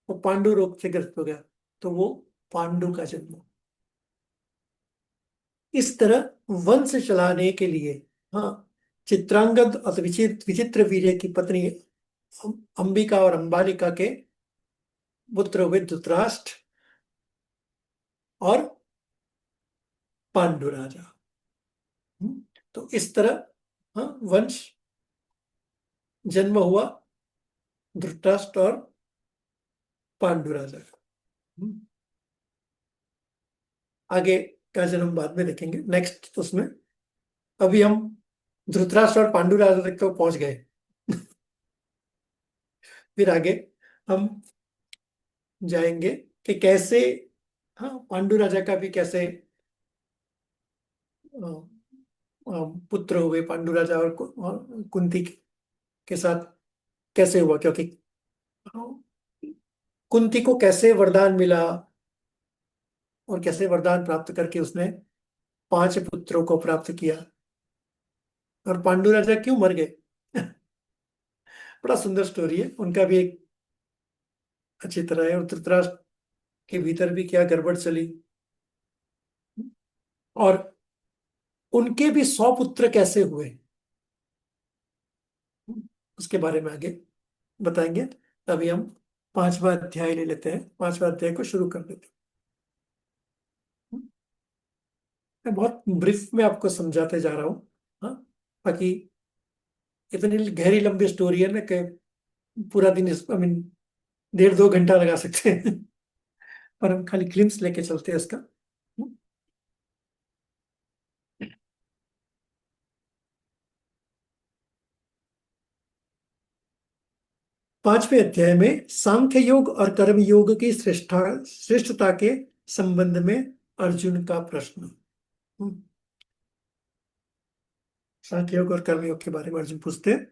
वो पांडु रोग से ग्रसित हो गया। तो वो पांडु का जन्म हुआ। इस तरह वंश चलाने के लिए, हाँ, चित्रांगद और विचित्र वीर्य की पत्नी अंबिका और अंबालिका के पुत्र हुए धृतराष्ट्र और पांडु राजा। तो इस तरह, हाँ, वंश जन्म हुआ धृतराष्ट्र और पांडु राजा का। आगे का जन्म बाद में देखेंगे, नेक्स्ट उसमें। अभी हम धृतराष्ट्र और पांडु राजा तक तो पहुंच गए। फिर आगे हम जाएंगे कि कैसे, हाँ, पांडु राजा का भी कैसे पुत्र हुए पांडु राजा और कुंती के साथ कैसे हुआ, क्योंकि कुंती को कैसे वरदान मिला और कैसे वरदान प्राप्त करके उसने 5 पुत्रों को प्राप्त किया, और पांडु राजा क्यों मर गए। बड़ा सुंदर स्टोरी है उनका भी, एक अच्छी तरह है। और धृतराष्ट्र के भीतर भी क्या गड़बड़ चली, और उनके भी 100 पुत्र कैसे हुए, उसके बारे में आगे बताएंगे। अभी हम 5वां अध्याय ले लेते हैं, 5वां अध्याय को शुरू कर देते हैं। मैं बहुत ब्रीफ में आपको समझाते जा रहा हूँ। हाँ, बाकी इतनी गहरी लंबी स्टोरी है ना कि पूरा दिन इस, आई मीन, 1.5-2 घंटा लगा सकते हैं। पर हम खाली ग्लिम्स लेके चलते हैं इसका। 5वें अध्याय में सांख्य योग और कर्म योग की श्रेष्ठता के संबंध में अर्जुन का प्रश्न। हम्म, सांख्य योग और कर्म योग के बारे में अर्जुन पूछते हैं।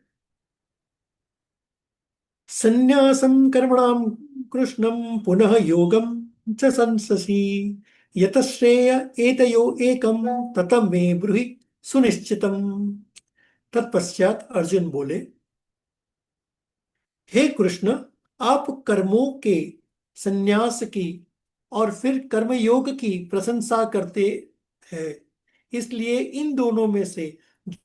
संन्यासं कर्मणां कृष्णं पुनः योगं च संससि यतश्रेय एतयो एकं ततं मे ब्रूहि सुनिश्चितम्। तत्पश्चात अर्जुन बोले, हे कृष्ण, आप कर्मों के संन्यास की और फिर कर्मयोग की प्रशंसा करते हैं, इसलिए इन दोनों में से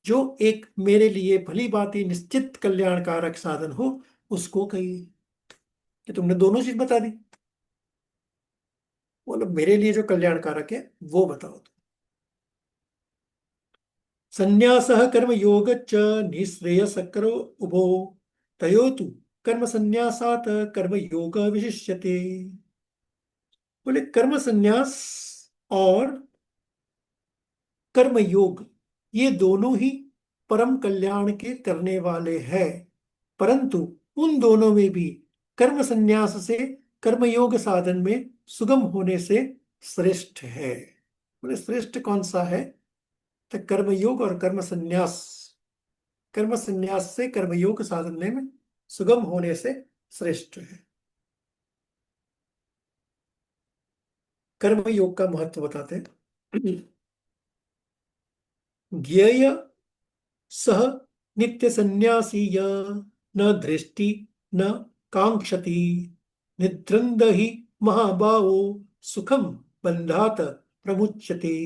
जो एक मेरे लिए भली भांति निश्चित कल्याणकारक साधन हो उसको कहिए। कि तुमने दोनों चीज बता दी, बोलो मेरे लिए जो कल्याणकारक है वो बताओ तुम। संन्यासः कर्मयोग च निःश्रेयसकरो उभो तयो तु कर्म संन्यासात् कर्मयोग विशिष्यते। बोले कर्म संन्यास और कर्म योग ये दोनों ही परम कल्याण के करने वाले हैं, परंतु उन दोनों में भी कर्म संन्यास से कर्मयोग साधन में सुगम होने से श्रेष्ठ है। बोले श्रेष्ठ कौन सा है, तो कर्मयोग और कर्म संन्यास। कर्म संन्यास से कर्मयोग साधने में सुगम होने से श्रेष्ठ है। कर्मयोग का महत्व बताते हैं। ज्ञेय सह नित्य संन्यासी य न दृष्टि न कांक्षति निद्रंद ही महाबाहो सुखम बंधात प्रमुच्यते।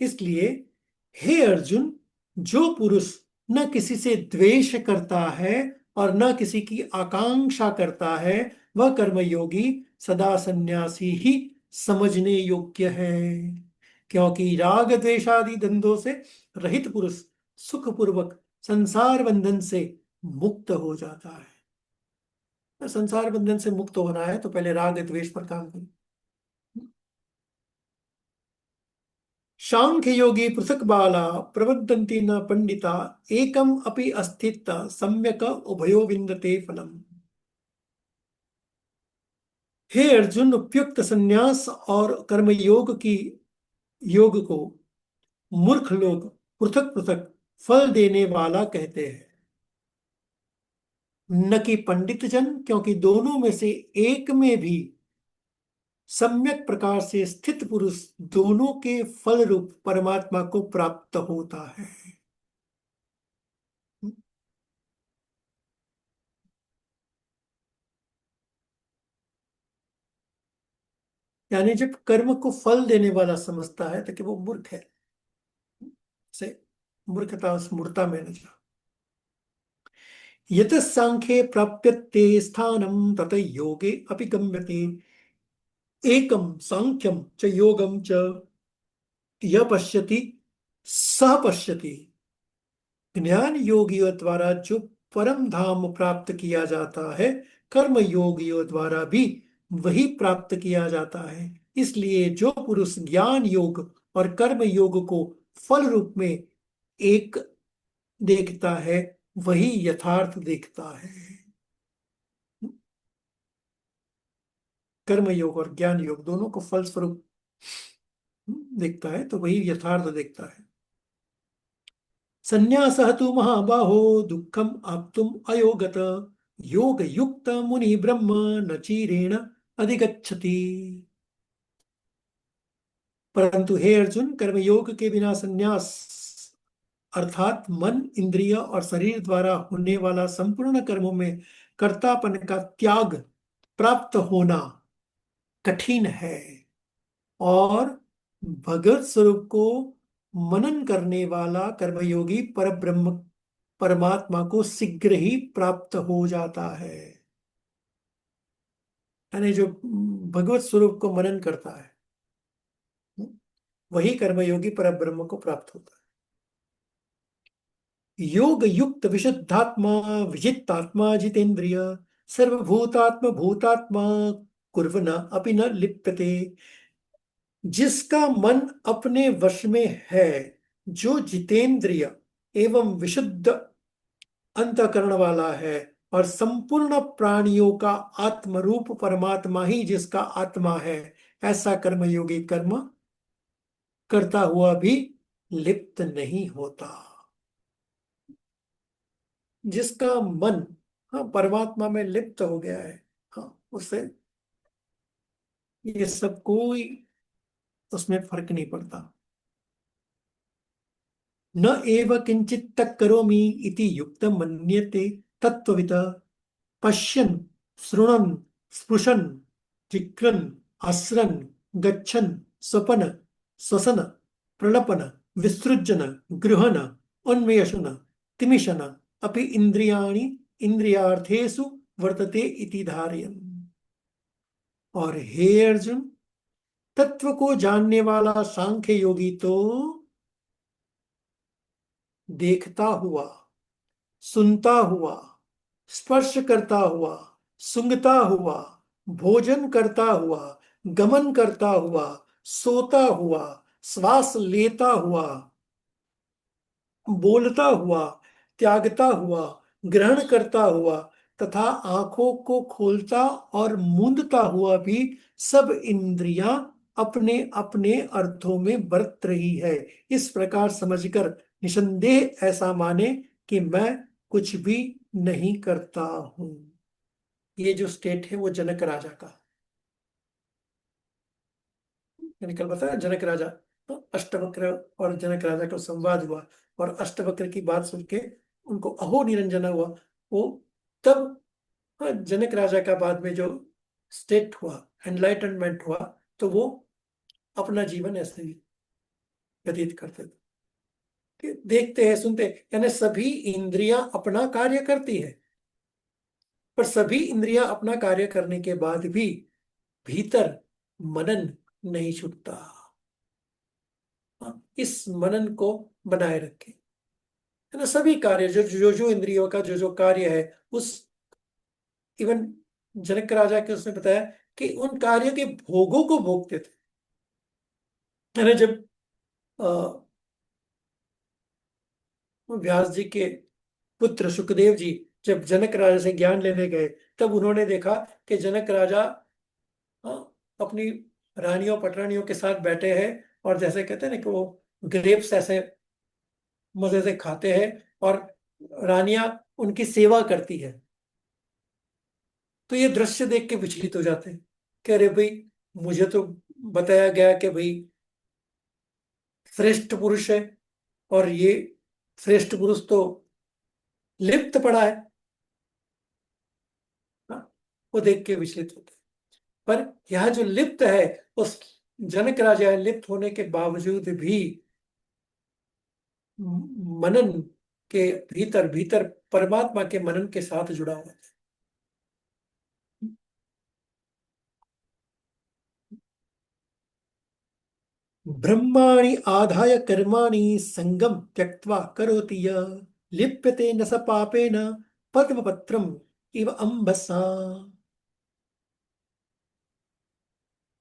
इसलिए हे अर्जुन, जो पुरुष न किसी से द्वेष करता है और न किसी की आकांक्षा करता है, वह कर्मयोगी सदा सन्यासी ही समझने योग्य है, क्योंकि राग द्वेषादि द्वंद्वों से रहित पुरुष सुखपूर्वक संसार बंधन से मुक्त हो जाता है। तो संसार बंधन से मुक्त होना है तो पहले राग द्वेष पर काम करो। सांख्य योगी पृथक बाला प्रबद्धन्ति न पंडिता एकम अपि अस्थित सम्यक उभयो विन्दते फलम। हे अर्जुन, उपयुक्त संन्यास और कर्म योग को मूर्ख लोग पृथक पृथक फल देने वाला कहते हैं, न कि पंडित जन, क्योंकि दोनों में से एक में भी सम्यक प्रकार से स्थित पुरुष दोनों के फल रूप परमात्मा को प्राप्त होता है। यानी जब कर्म को फल देने वाला समझता है तो कि वो मूर्ख है, से मूर्खता स्मूर्ता में न जा। यत सांख्ये प्राप्यते स्थानं तत योगे अपि गम्यते एकम सांख्यम च योगम च यह पश्यति सह पश्यति। ज्ञान योगियों द्वारा जो परम धाम प्राप्त किया जाता है, कर्म योगियों द्वारा भी वही प्राप्त किया जाता है। इसलिए जो पुरुष ज्ञान योग और कर्म योग को फल रूप में एक देखता है, वही यथार्थ देखता है। कर्म योग और ज्ञान योग दोनों को फल स्वरूप देखता है, तो वही यथार्थ देखता है। संन्यासः तु महाबाहो दुःखम आप्तुम अयोगत, योग युक्त मुनि ब्रह्म न चीरेण अधिगच्छति। परंतु हे अर्जुन, कर्मयोग के बिना संन्यास अर्थात मन, इंद्रिय और शरीर द्वारा होने वाला संपूर्ण कर्मों में कर्तापन का त्याग प्राप्त होना कठिन है, और भगवत स्वरूप को मनन करने वाला कर्मयोगी परब्रह्म परमात्मा को शीघ्र ही प्राप्त हो जाता है। यानी जो भगवत स्वरूप को मनन करता है, वही कर्मयोगी परब्रह्म को प्राप्त होता है। योग युक्त विशुद्धात्मा विजितात्मा जितेंद्रिय सर्वभूतात्म भूतात्मा कुर्वन अपि न लिप्यते। जिसका मन अपने वश में है, जो जितेंद्रिय एवं विशुद्ध अंतःकरण वाला है, और संपूर्ण प्राणियों का आत्मरूप परमात्मा ही जिसका आत्मा है, ऐसा कर्मयोगी कर्म करता हुआ भी लिप्त नहीं होता। जिसका मन, हाँ, परमात्मा में लिप्त हो गया है, हाँ, उससे ये सब कोई उसमें फर्क नहीं पड़ता। न एव किंचित तक करोमि इति युक्त मन्यते तत्वविद, पश्यन् शृण्वन् स्पृशन् जिक्रन् आस्रन् गच्छन् स्वपन श्वसन प्रलपन विसृजन गृहण उन्मेषण तिमिशन अपि इंद्रियाणि इंद्रियार्थेषु वर्तते इति धारयन्। और हे अर्जुन, तत्व को जानने वाला सांख्य योगी तो देखता हुआ, सुनता हुआ, स्पर्श करता हुआ, सूंघता हुआ, भोजन करता हुआ, गमन करता हुआ, सोता हुआ, श्वास लेता हुआ, बोलता हुआ, त्यागता हुआ, ग्रहण करता हुआ, तथा आंखों को खोलता और मूंदता हुआ भी सब इंद्रियां अपने अपने अर्थों में बरत रही है। इस प्रकार समझकर निसंदेह ऐसा माने कि मैं कुछ भी नहीं करता हूं। ये जो स्टेट है वो जनक राजा का, मैंने कल बताया जनक राजा, तो अष्टवक्र और जनक राजा का संवाद हुआ, और अष्टवक्र की बात सुन के उनको अहो निरंजना हुआ। वो तब, हाँ, जनक राजा का बाद में जो स्टेट हुआ, एनलाइटनमेंट हुआ, तो वो अपना जीवन ऐसे ही व्यतीत करते थे कि देखते हैं, सुनते हैं, यानी सभी इंद्रियां अपना कार्य करती है, पर सभी इंद्रियां अपना कार्य करने के बाद भी भीतर मनन नहीं छूटता। हाँ, इस मनन को बनाए रखें, है ना। सभी कार्य जो जो जो इंद्रियों का जो जो कार्य है, उस, इवन जनक राजा के उसने बताया कि उन कार्यों के भोगों को भोगते थे, है ना। जब अ, व्यास जी के पुत्र सुखदेव जी जब जनक राजा से ज्ञान लेने गए, तब उन्होंने देखा कि जनक राजा, हाँ, अपनी रानियों पटरानियों के साथ बैठे हैं, और जैसे कहते हैं ना कि वो ग्रेप्स ऐसे मजे से खाते हैं, और रानियां उनकी सेवा करती है। तो ये दृश्य देख के विचलित हो जाते हैं कि अरे भाई, मुझे तो बताया गया कि भाई श्रेष्ठ पुरुष है, और ये श्रेष्ठ पुरुष तो लिप्त पड़ा है। हाँ, वो देख के विचलित होते हैं। पर यह जो लिप्त है, उस जनक राजा लिप्त होने के बावजूद भी मनन के भीतर भीतर परमात्मा के मनन के साथ जुड़ा हुआ है। ब्रह्माणि आधाय कर्माणि संगम त्यक्त्वा करोति य लिप्यते न स पापेन पद्मपत्रम इव अंबसा।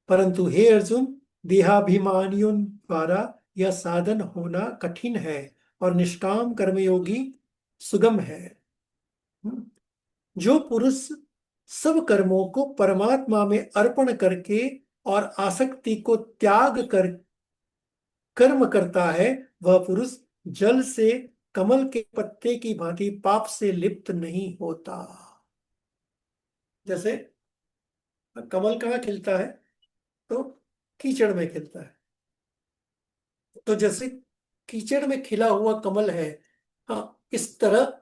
परंतु हे अर्जुन, देहाभिमानियों द्वारा यह साधन होना कठिन है, और निष्काम कर्मयोगी सुगम है। जो पुरुष सब कर्मों को परमात्मा में अर्पण करके और आसक्ति को त्याग कर कर्म करता है वह पुरुष जल से कमल के पत्ते की भांति पाप से लिप्त नहीं होता। जैसे कमल कहाँ खिलता है? तो कीचड़ में खिलता है। तो जैसे कीचड़ में खिला हुआ कमल है, हाँ, इस तरह,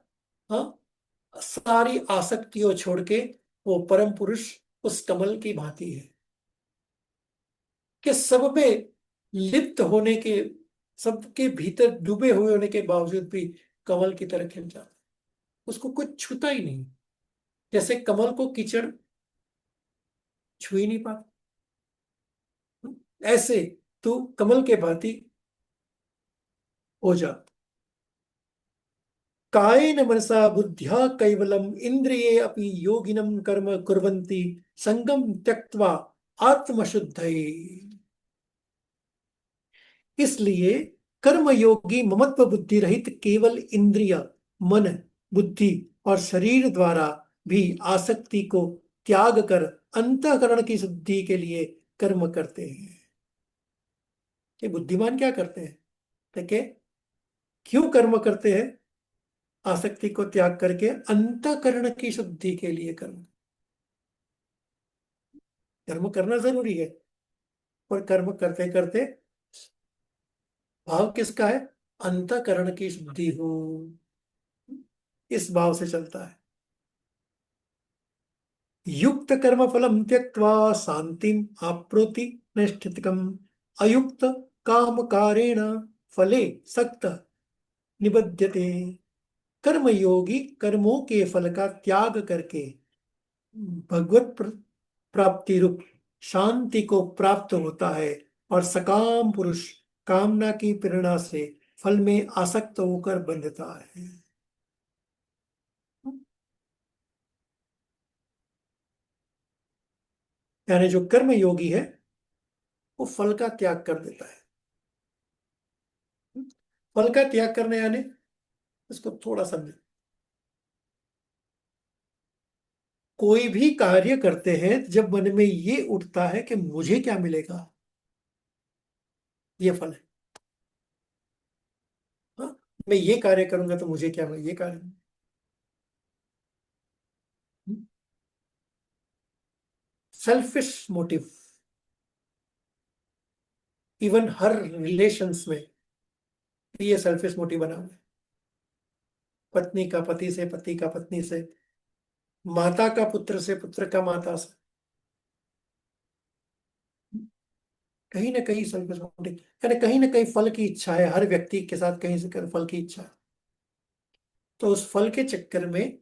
हाँ, सारी आसक्तियों छोड़ के वो परम पुरुष उस कमल की भांति है कि सब में लिप्त होने के, सबके भीतर डूबे हुए होने के बावजूद भी कमल की तरह खिल जाता है। उसको कुछ छूता ही नहीं। जैसे कमल को कीचड़ छू ही नहीं पाता, ऐसे तू कमल के भांति हो जा। कायेन मनसा बुद्ध्या कैवलम इंद्रिये अपि योगिनम कर्म कुर्वन्ति संगम त्यक्त्वा आत्मशुद्धये। इसलिए कर्म योगी ममत्व बुद्धि रहित केवल इंद्रिय, मन, बुद्धि और शरीर द्वारा भी आसक्ति को त्याग कर अंतःकरण की शुद्धि के लिए कर्म करते हैं। कि बुद्धिमान क्या करते हैं? देखिए, क्यों कर्म करते हैं? आसक्ति को त्याग करके अंतःकरण की शुद्धि के लिए कर्म। कर्म करना जरूरी है, पर कर्म करते करते भाव किसका है? अंतःकरण की शुद्धि हो, इस भाव से चलता है। युक्त कर्म फलम त्यक्त्वा शांतिम आप्नोति नैष्ठिकम् अयुक्त काम कारेण फले सक्त निबध्यते। कर्म योगी कर्मों के फल का त्याग करके भगवत प्राप्ति रूप शांति को प्राप्त होता है, और सकाम पुरुष कामना की प्रेरणा से फल में आसक्त होकर बंधता है। यानी जो कर्म योगी है वो फल का त्याग कर देता है। फल का त्याग करने यानी, इसको थोड़ा समझे। कोई भी कार्य करते हैं जब मन में ये उठता है कि मुझे क्या मिलेगा, ये फल है। हाँ, मैं ये कार्य करूंगा तो मुझे क्या मिलेगा, ये कार्य। सेल्फिश मोटिव, इवन हर रिलेशंस में ये सेल्फिश मोटिव बना हुआ है। पत्नी का पति से, पति का पत्नी से, माता का पुत्र से, पुत्र का माता से, कहीं ना कहीं सेल्फिश मोटिव। यानी कहीं ना कहीं फल की इच्छा है हर व्यक्ति के साथ, कहीं से कहीं फल की इच्छा है। तो उस फल के चक्कर में,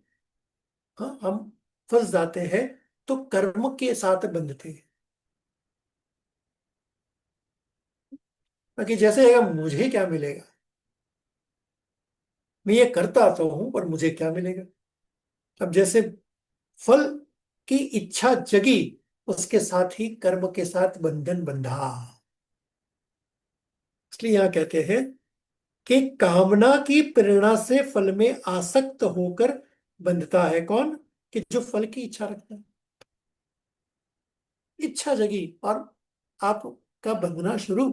हाँ, हम फंस जाते हैं, तो कर्म के साथ बंधते हैं। बाकी जैसे अगर मुझे क्या मिलेगा, मैं ये करता तो हूं पर मुझे क्या मिलेगा। अब जैसे फल की इच्छा जगी, उसके साथ ही कर्म के साथ बंधन बंधा। इसलिए यहां कहते हैं कि कामना की प्रेरणा से फल में आसक्त होकर बंधता है कौन? कि जो फल की इच्छा रखता है। इच्छा जगी और आपका बंधना शुरू।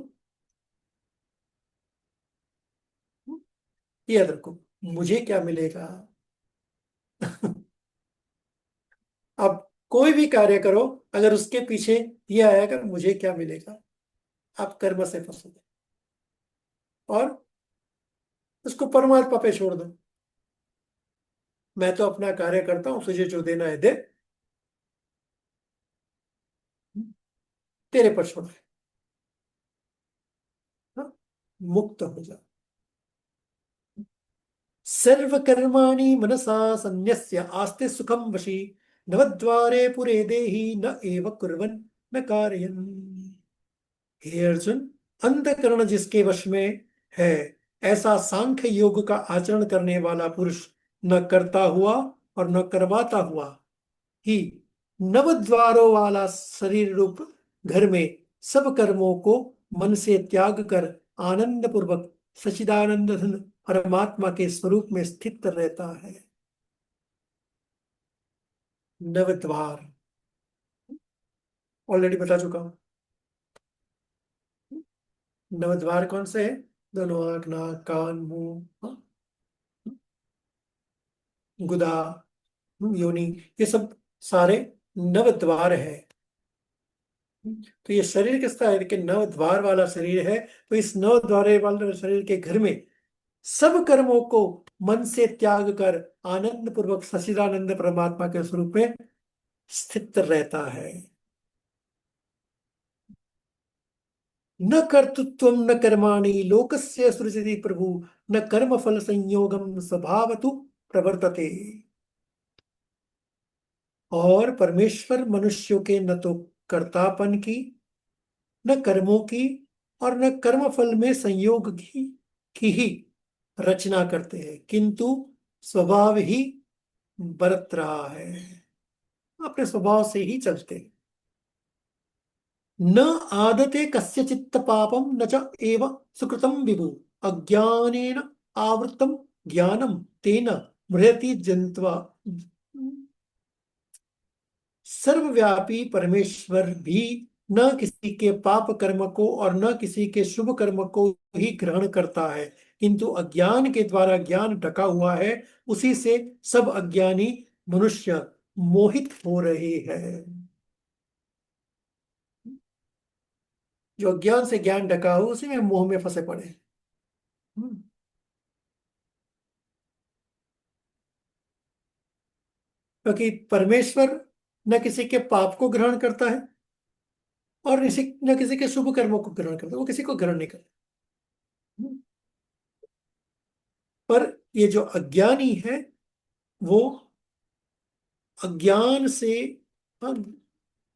याद रखो, मुझे क्या मिलेगा। अब कोई भी कार्य करो, अगर उसके पीछे ये आया कि मुझे क्या मिलेगा, आप कर्म से फंसोगे और उसको परमात्मा पे छोड़ दो। मैं तो अपना कार्य करता हूं, तुझे जो देना है दे, तेरे पर छोड़ दे। हाँ? मुक्त हो जा। सर्वकर्माणि मनसा संन्यस्य आस्ते सुखम वशी नवद्वारे पुरे देहि न एव कुर्वन् न कारयन्। हे अर्जुन, अंतःकरण जिसके वश में है, ऐसा सांख्य योग का आचरण करने वाला पुरुष न करता हुआ और न करवाता हुआ ही नव द्वारों वाला शरीर रूप घर में सब कर्मों को मन से त्याग कर आनंद पूर्वक सचिदानंद घन परमात्मा के स्वरूप में स्थित रहता है। नव द्वार ऑलरेडी बता चुका हूं। नव द्वार कौन से है? दोनों आंख, नाक, कान, मुंह, हाँ, गुदा, योनि, ये सब सारे नव द्वार है। तो ये शरीर किसका है? देखिए, नव द्वार वाला शरीर है। तो इस नव द्वारे वाले शरीर के घर में सब कर्मों को मन से त्याग कर आनंद पूर्वक सच्चिदानंद परमात्मा के स्वरूप में स्थित रहता है। न कर्तृत्व न कर्माणि लोकस्य सृजति प्रभु, न कर्म फल संयोगम स्वभावतु प्रवर्तते। और परमेश्वर मनुष्यों के न तो कर्तापन की, न कर्मों की, और न कर्म फल में संयोग की ही रचना करते हैं, किंतु स्वभाव ही बरत रहा है। अपने स्वभाव से ही चलते हैं। न आदते कस्यचित् पापम न च एव सुकृतं विभु, अज्ञानेन आवृतम ज्ञानम तेन मृति जंत्वा। सर्वव्यापी परमेश्वर भी न किसी के पाप कर्म को और न किसी के शुभ कर्म को ही ग्रहण करता है, किंतु अज्ञान के द्वारा ज्ञान ढका हुआ है, उसी से सब अज्ञानी मनुष्य मोहित हो रहे हैं। जो अज्ञान से ज्ञान ढका हो उसी में मोह में फंसे पड़े हैं। हम्म। क्योंकि परमेश्वर न किसी के पाप को ग्रहण करता है और न किसी के शुभ कर्मों को ग्रहण करता है, वो किसी को ग्रहण नहीं करता। हम्म। पर ये जो अज्ञानी है वो अज्ञान से, हाँ,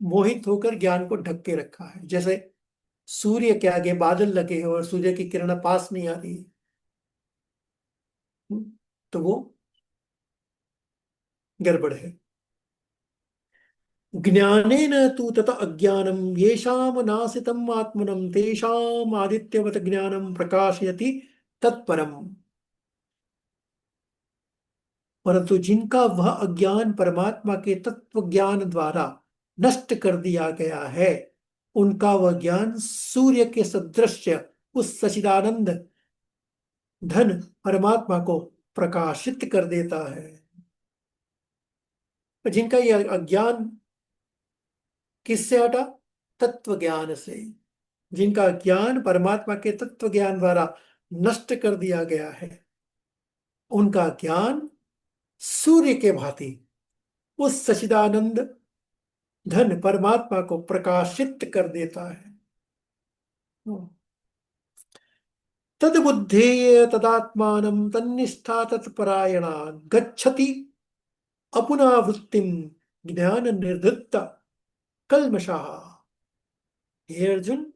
मोहित होकर ज्ञान को ढक के रखा है। जैसे सूर्य के आगे बादल लगे हैं और सूर्य की किरण पास नहीं आ रही है। तो वो गड़बड़ है। ज्ञानेन तु तत अज्ञानं येषां नासितं आत्मनं तेषाम् आदित्यवत ज्ञानं प्रकाशयति तत्परम। परंतु जिनका वह अज्ञान परमात्मा के तत्व ज्ञान द्वारा नष्ट कर दिया गया है, उनका वह ज्ञान सूर्य के सदृश उस सचिदानंद धन परमात्मा को प्रकाशित कर देता है। जिनका यह अज्ञान किससे हटा? तत्व ज्ञान से। जिनका ज्ञान परमात्मा के तत्व ज्ञान द्वारा नष्ट कर दिया गया है, उनका ज्ञान सूर्य के भांति उस सच्चिदानंद धन परमात्मा को प्रकाशित कर देता है। तद्बुद्धेय तदात्मानं तन्निष्ठा तत्परायणा गच्छति अपुनावृत्तिम ज्ञान निर्धत्त कल्मषा। हे अर्जुन,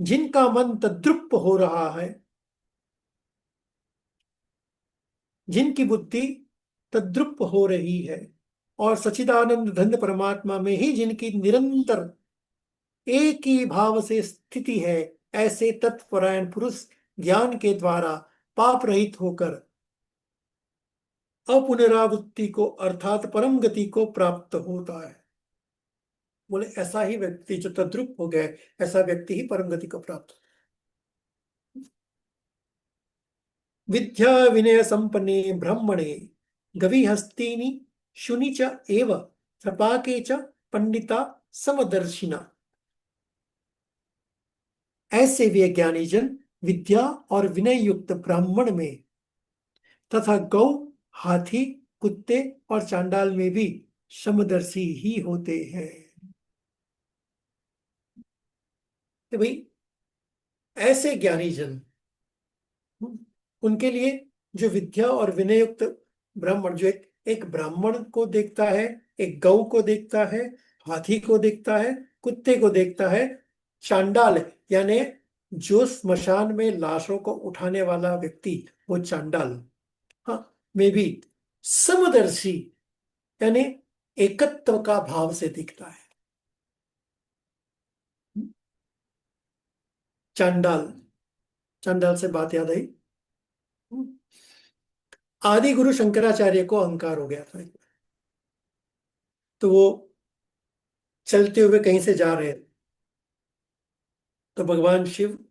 जिनका मन तद्रुप हो रहा है, जिनकी बुद्धि तद्रुप हो रही है और सच्चिदानंद धन्य परमात्मा में ही जिनकी निरंतर एक ही भाव से स्थिति है, ऐसे तत्परायण पुरुष ज्ञान के द्वारा पाप रहित होकर अपुनरावृत्ति को अर्थात परम गति को प्राप्त होता है। बोले ऐसा ही व्यक्ति जो तद्रुप हो गया, ऐसा व्यक्ति ही परम गति को प्राप्त। विद्या विनय संपन्ने ब्रह्मणे गविहस्तिनि शुनि च एव त्रपाके च पंडिता समदर्शिना। ऐसे वे ज्ञानी जन विद्या और विनय युक्त ब्राह्मण में तथा गौ, हाथी, कुत्ते और चांडाल में भी समदर्शी ही होते हैं। तो भाई ऐसे ज्ञानी जन, उनके लिए जो विद्या और विनय युक्त ब्राह्मण, जो एक ब्राह्मण को देखता है, एक गौ को देखता है, हाथी को देखता है, कुत्ते को देखता है, चांडाल यानी जो स्मशान में लाशों को उठाने वाला व्यक्ति, वो चांडाल, हाँ, में भी समदर्शी यानी एकत्व का भाव से दिखता है। चांडाल, चांडाल से बात याद आई। आदि गुरु शंकराचार्य को अहंकार हो गया था। तो वो चलते हुए कहीं से जा रहे थे, तो भगवान शिव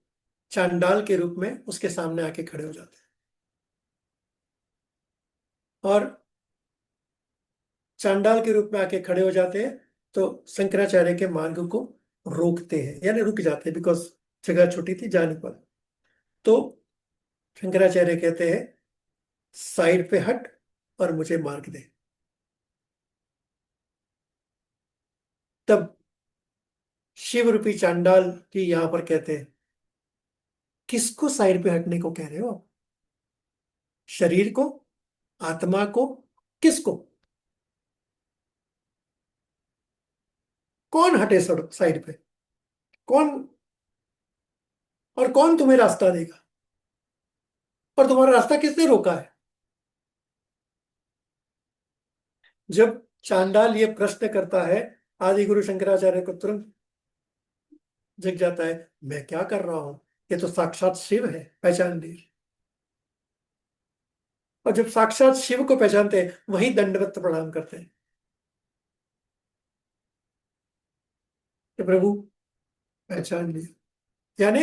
चांडाल के रूप में उसके सामने आके खड़े हो जाते हैं और चांडाल के रूप में आके खड़े हो जाते हैं। तो शंकराचार्य के मार्ग को रोकते हैं, यानी रुक जाते हैं, बिकॉज जगह छोटी थी, जा नहीं पाते। तो शंकराचार्य कहते हैं साइड पे हट और मुझे मार्ग दे। तब शिव रूपी चांडाल की यहां पर कहते हैं किसको साइड पे हटने को कह रहे हो आप? शरीर को, आत्मा को, किसको? कौन हटे सड़क साइड पे? कौन? और कौन तुम्हें रास्ता देगा? और तुम्हारा रास्ता किसने रोका है? जब चांडाल ये प्रश्न करता है, आदि गुरु शंकराचार्य को तुरंत जग जाता है, मैं क्या कर रहा हूं, ये तो साक्षात शिव है, पहचान ली। और जब साक्षात शिव को पहचानते हैं वही दंडवत प्रणाम करते हैं कि प्रभु पहचान लिया। यानी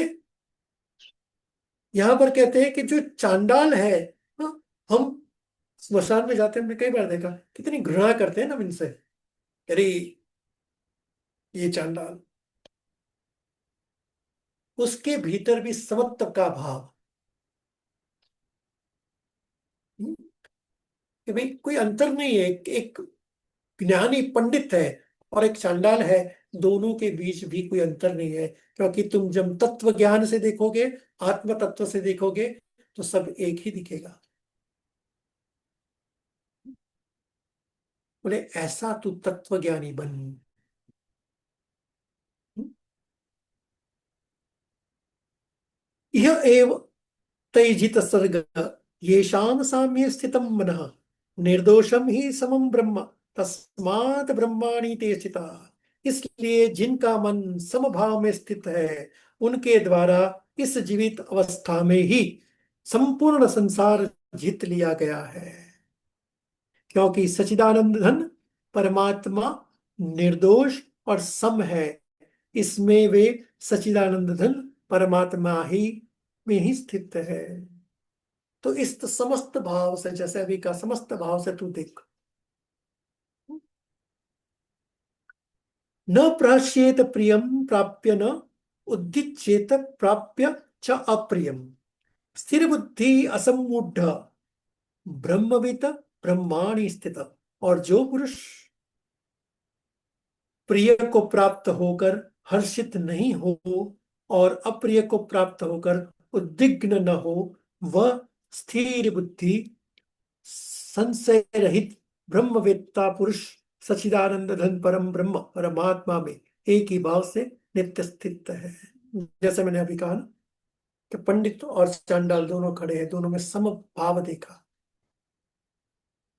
यहां पर कहते हैं कि जो चांडाल है, हाँ, हम स्मशान में जाते हैं, हमने कई बार देखा कितनी घृणा करते हैं ना इनसे। अरे ये चांडाल, उसके भीतर भी समत्व का भाव। हम्म, कि भाई कोई अंतर नहीं है, एक ज्ञानी पंडित है और एक चांडाल है, दोनों के बीच भी कोई अंतर नहीं है। क्योंकि तुम जब तत्व ज्ञान से देखोगे, आत्म तत्व से देखोगे, तो सब एक ही दिखेगा। बोले ऐसा तू तत्व ज्ञानी बन। यह एव तैजित सर्ग येषाम साम्ये स्थितम मनः निर्दोषम ही समम ब्रह्म तस्मात् ब्रह्माणि ते स्थिता। इसलिए जिनका मन समभाव में स्थित है, उनके द्वारा इस जीवित अवस्था में ही संपूर्ण संसार जीत लिया गया है। क्योंकि सच्चिदानंद घन परमात्मा निर्दोष और सम है, इसमें वे सच्चिदानंद घन परमात्मा ही में ही स्थित है। तो इस समस्त भाव से, जैसे अभी का समस्त भाव से तू देख, न प्रहस्येत प्रियम प्राप्य न उद्दिच्येत प्राप्य च अप्रियम स्थिर बुद्धि असमूढ़ ब्रह्मवित ब्रह्माणि स्थित। और जो पुरुष प्रिय को प्राप्त होकर हर्षित नहीं हो और अप्रिय को प्राप्त होकर उद्विग्न न हो, वह स्थिर बुद्धि, संशय रहित ब्रह्मवेत्ता पुरुष सच्चिदानंद घन परम ब्रह्म परमात्मा में एक ही भाव से नित्य स्थित है। जैसे मैंने अभी कहा ना कि पंडित और चांडाल दोनों खड़े हैं, दोनों में सम भाव देखा।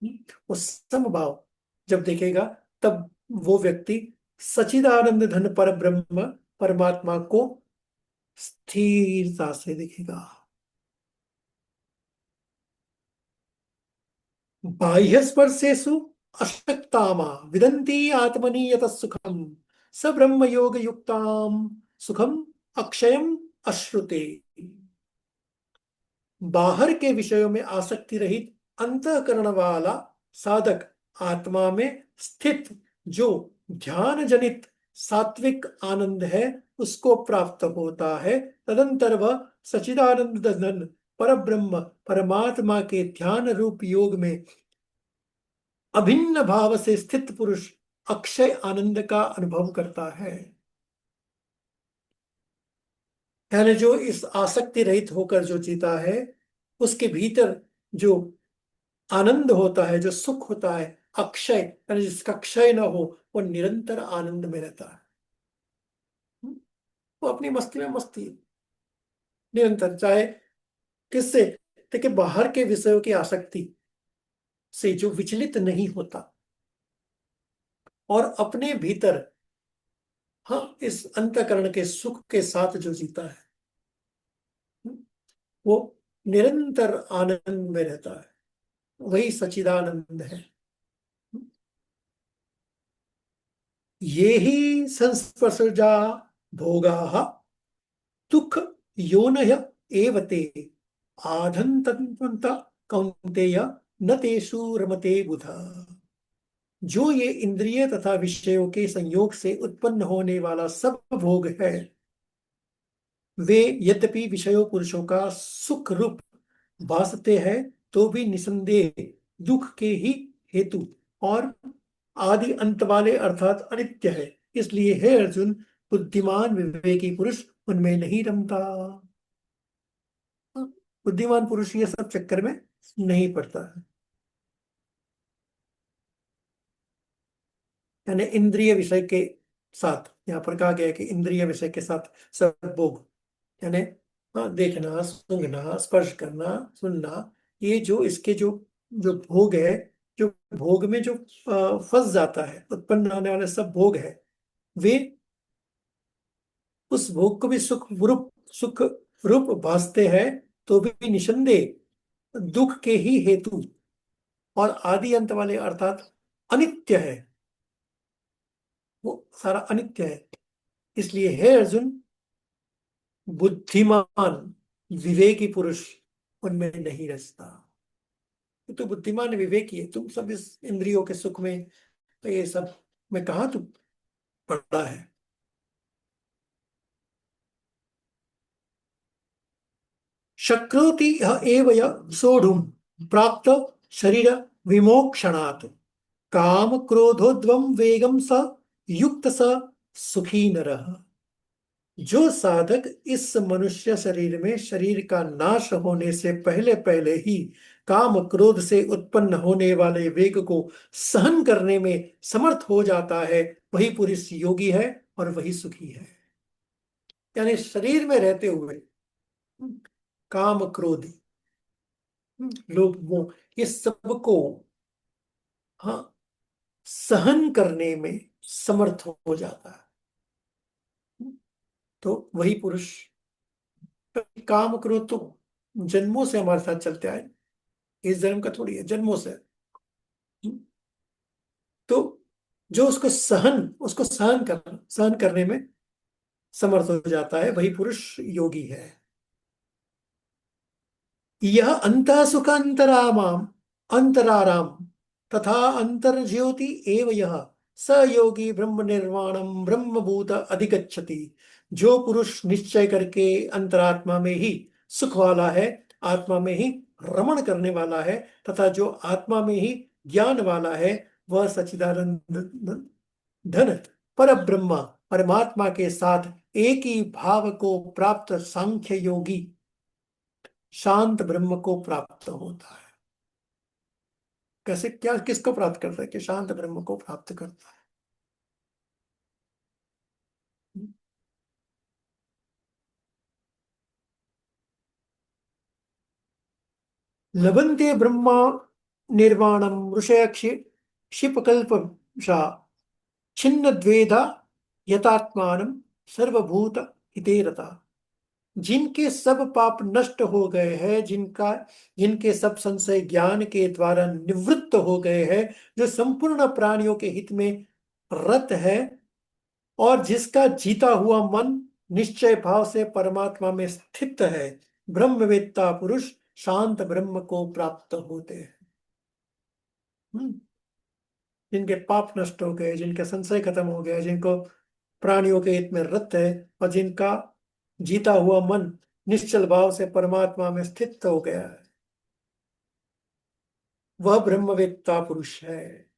वो सम भाव जब देखेगा, तब वो व्यक्ति सच्चिदानंद घन पर ब्रह्म परमात्मा को स्थिरता से देखेगा। बाह्य स्पर्शेषु अशक्तामा विदन्ति आत्मनि यतः सुखम स ब्रह्म योग युक्ताम सुखम अक्षयम अश्रुते। बाहर के विषयों में आसक्ति रहित अंतःकरण वाला साधक आत्मा में स्थित जो ध्यान जनित सात्विक आनंद है, उसको प्राप्त होता है। तदंतर वह सचिदानंद घन पर ब्रह्म परमात्मा के ध्यान रूप योग में अभिन्न भाव से स्थित पुरुष अक्षय आनंद का अनुभव करता है। यानी जो इस आसक्ति रहित होकर जो जीता है, उसके भीतर जो आनंद होता है, जो सुख होता है, अक्षय, यानी जिसका क्षय न हो, वो निरंतर आनंद में रहता है। वो अपनी मस्ती में मस्ती है, निरंतर, चाहे किससे। देखिए बाहर के विषयों की आसक्ति से जो विचलित नहीं होता और अपने भीतर, हाँ, इस अंतःकरण के सुख के साथ जो जीता है, वो निरंतर आनंद में रहता है, वही सच्चिदानंद है। ये ही संस्पर्शजा भोगा दुख योनय एवते आधंतंत कौन्तेय न तेषु रमते बुध। जो ये इंद्रिय तथा विषयों के संयोग से उत्पन्न होने वाला सब भोग है, वे यद्यपि विषयों पुरुषों का सुख रूप भासते हैं, तो भी निसंदेह दुख के ही हेतु और आदि अंत वाले अर्थात अनित्य है। इसलिए हे अर्जुन, बुद्धिमान विवेकी पुरुष उनमें नहीं रमता। बुद्धिमान पुरुष ये सब चक्कर में नहीं पड़ता है। यानी इंद्रिय विषय के साथ, यहाँ पर कहा गया है कि इंद्रिय विषय के साथ सब भोग, यानी देखना, सूंघना, स्पर्श करना, सुनना, ये जो इसके जो जो भोग है, जो भोग में जो फंस जाता है, उत्पन्न होने वाले सब भोग है, वे उस भोग को भी सुख रूप भासते हैं, तो भी निसंदेह दुख के ही हेतु और आदि अंत वाले अर्थात अनित्य है। वो सारा अनित्य है। इसलिए हे अर्जुन, बुद्धिमान विवेकी पुरुष उनमें नहीं रचता। तो बुद्धिमान विवेकी है। तुम सब इस इंद्रियों के सुख में, तो ये सब में कहा तू पड़ा है। शक्नोति यः एव यः सोढुम् प्राप्त शरीर विमोक्षणात् काम क्रोधोद्वम वेगम स युक्त स सुखी नरः। जो साधक इस मनुष्य शरीर में शरीर का नाश होने से पहले पहले ही काम क्रोध से उत्पन्न होने वाले वेग को सहन करने में समर्थ हो जाता है, वही पुरुष योगी है और वही सुखी है। यानी शरीर में रहते हुए काम क्रोध, लोभ मोह, ये सबको हाँ सहन करने में समर्थ हो जाता है, तो वही पुरुष। काम क्रोध तो जन्मों से हमारे साथ चलते आए, इस जन्म का थोड़ी है, जन्मों से। तो जो उसको सहन करने में समर्थ हो जाता है, वही पुरुष योगी है। यह अंत सुख अंतरामाम अंतराराम तथा अंतर्ज्योति एव यह स योगी ब्रह्म निर्वाणम ब्रह्मभूत अधिगच्छति। जो पुरुष निश्चय करके अंतरात्मा में ही सुख वाला है, आत्मा में ही रमण करने वाला है, तथा जो आत्मा में ही ज्ञान वाला है, वह सच्चिदानंद धन पर ब्रह्म परमात्मा के साथ एक ही भाव को प्राप्त सांख्य योगी शांत ब्रह्म को प्राप्त होता है। कैसे, क्या, किसको प्राप्त करता है? कि शांत ब्रह्म को प्राप्त करता है। लभन्ते ब्रह्मा निर्वाणम ऋषय क्षिपकल्प छिन्न द्वेधा यतात्मानं सर्वभूत हिते रता। जिनके सब पाप नष्ट हो गए हैं, जिनके सब संशय ज्ञान के द्वारा निवृत्त हो गए हैं, जो संपूर्ण प्राणियों के हित में रत है, और जिसका जीता हुआ मन निश्चय भाव से परमात्मा में स्थित है, ब्रह्मवेत्ता पुरुष शांत ब्रह्म को प्राप्त होते हैं। जिनके पाप नष्ट हो गए, जिनके संशय खत्म हो गया, जिनको प्राणियों के हित में रत है, और जिनका जीता हुआ मन निश्चल भाव से परमात्मा में स्थित हो गया है, वह ब्रह्मवेत्ता पुरुष है।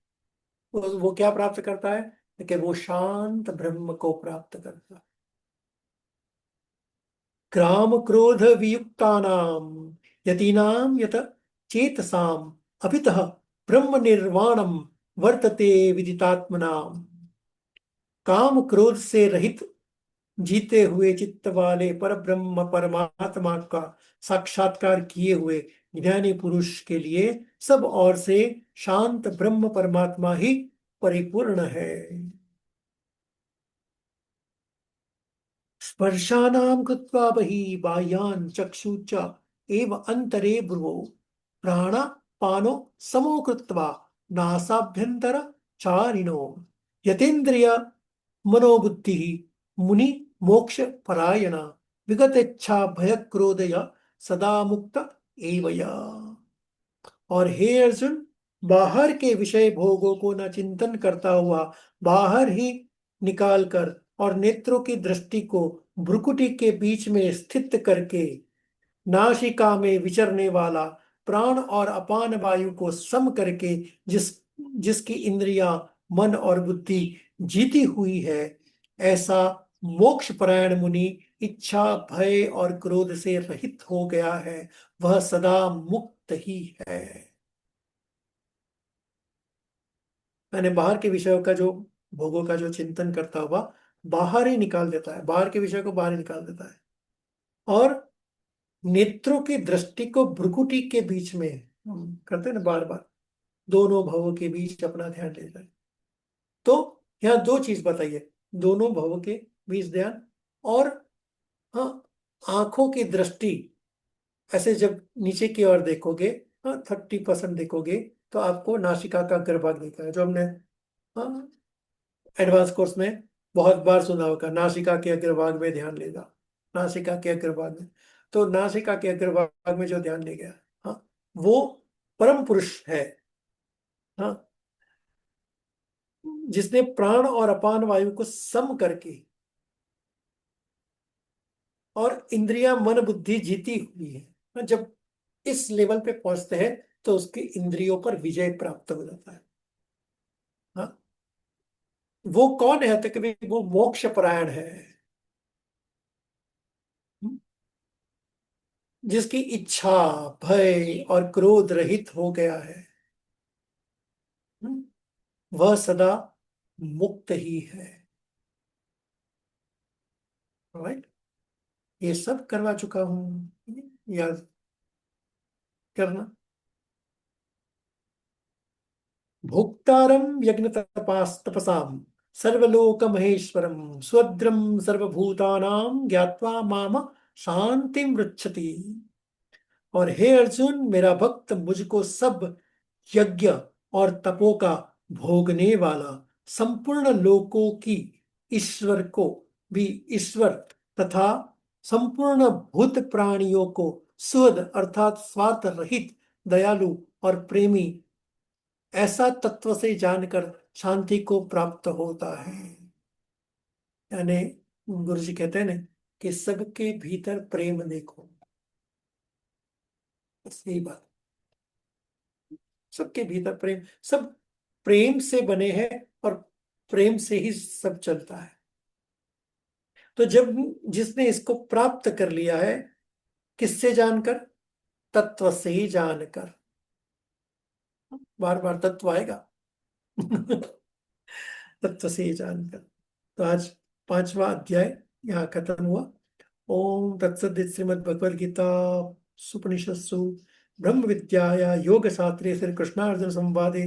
वो क्या प्राप्त करता है? कि वो शांत ब्रह्म को प्राप्त करता है। ग्राम क्रोध वियुक्तानाम यतीनाम यत चेतसाम अपितः ब्रह्म निर्वाणम वर्तते विदितात्मनाम। काम क्रोध से रहित जीते हुए चित्त वाले पर ब्रह्म परमात्मा का साक्षात्कार किए हुए ज्ञानी पुरुष के लिए सब ओर से शांत ब्रह्म परमात्मा ही परिपूर्ण है। स्पर्शानां कृत्वा बहिः बाह्यान् चक्षुश्च एव अंतरे भ्रुवो प्राणापानो समो कृत्वा नासाभ्यंतर चारिणो यतेन्द्रिय मनोबुद्धि मुनि मोक्ष परायण विगत इच्छा भय क्रोध या सदा मुक्त एवया। और हे अर्जुन, बाहर के विषय भोगों को न चिंतन करता हुआ बाहर ही निकाल कर और नेत्रों की दृष्टि को भ्रुकुटी के बीच में स्थित करके नासिका में विचरने वाला, प्राण और अपान वायु को सम करके जिसकी इंद्रियां, मन और बुद्धि जीती हुई है, ऐसा मोक्ष परायण मुनि इच्छा भय और क्रोध से रहित हो गया है। वह सदा मुक्त ही है। मैंने बाहर के विषयों का जो भोगों का जो चिंतन करता हुआ बाहर ही निकाल देता है, बाहर के विषय को बाहर ही निकाल देता है, और नेत्रों की दृष्टि को भ्रुकुटी के बीच में करते हैं ना बार बार, दोनों भवों के बीच अपना ध्यान लेता है। तो यहाँ दो चीज बताइए, दोनों भवों के बीच ध्यान, और हाँ, आंखों की दृष्टि ऐसे जब नीचे की ओर देखोगे, हाँ 30% देखोगे, तो आपको नासिका का अग्रभाग दिखता है, जो हमने हाँ एडवांस कोर्स में बहुत बार सुना होगा, नासिका के अग्रभाग में ध्यान लेगा, नासिका के अग्रभाग में। तो नासिका के अग्रभाग में जो ध्यान ले गया, हाँ, वो परम पुरुष है, हाँ, जिसने प्राण और अपान वायु को सम करके और इंद्रिया मन बुद्धि जीती हुई है। हाँ, जब इस लेवल पे पहुंचते हैं तो उसकी इंद्रियों पर विजय प्राप्त हो जाता है। हाँ, वो कौन है, तो कभी वो मोक्ष परायण है, जिसकी इच्छा भय और क्रोध रहित हो गया है। वह सदा मुक्त ही है। राइट, ये सब करवा चुका हूं, याद करना। भोक्तारम यज्ञ तपसाम सर्वलोक महेश्वरम स्वद्रम सर्वभूतानां ज्ञात्वा माम शांति मृच्छति। और हे अर्जुन, मेरा भक्त मुझको सब यज्ञ और तपों का भोगने वाला, संपूर्ण लोकों की ईश्वर को भी ईश्वर तथा संपूर्ण भूत प्राणियों को सुहृद अर्थात स्वार्थ रहित, दयालु और प्रेमी, ऐसा तत्व से जानकर शांति को प्राप्त होता है। यानी गुरु जी कहते हैं ना कि सबके भीतर प्रेम देखो, बस यही बात। सबके भीतर प्रेम, सब प्रेम से बने हैं, और प्रेम से ही सब चलता है। तो जब जिसने इसको प्राप्त कर लिया है, किससे जानकर, तत्व से ही जानकर, बार बार तत्व आएगा। तत्व से ही जानकर। तो आज 5वां अध्याय यहाँ खत्म हुआ। ओम तत्सदित श्रीमद् भगवद गीता सुपनिषत्सु ब्रह्म विद्याया योग शास्त्रे श्री कृष्णार्जुन संवादे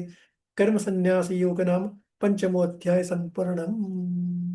कर्म संन्यास योग नाम पंचमो अध्याय संपूर्णम्।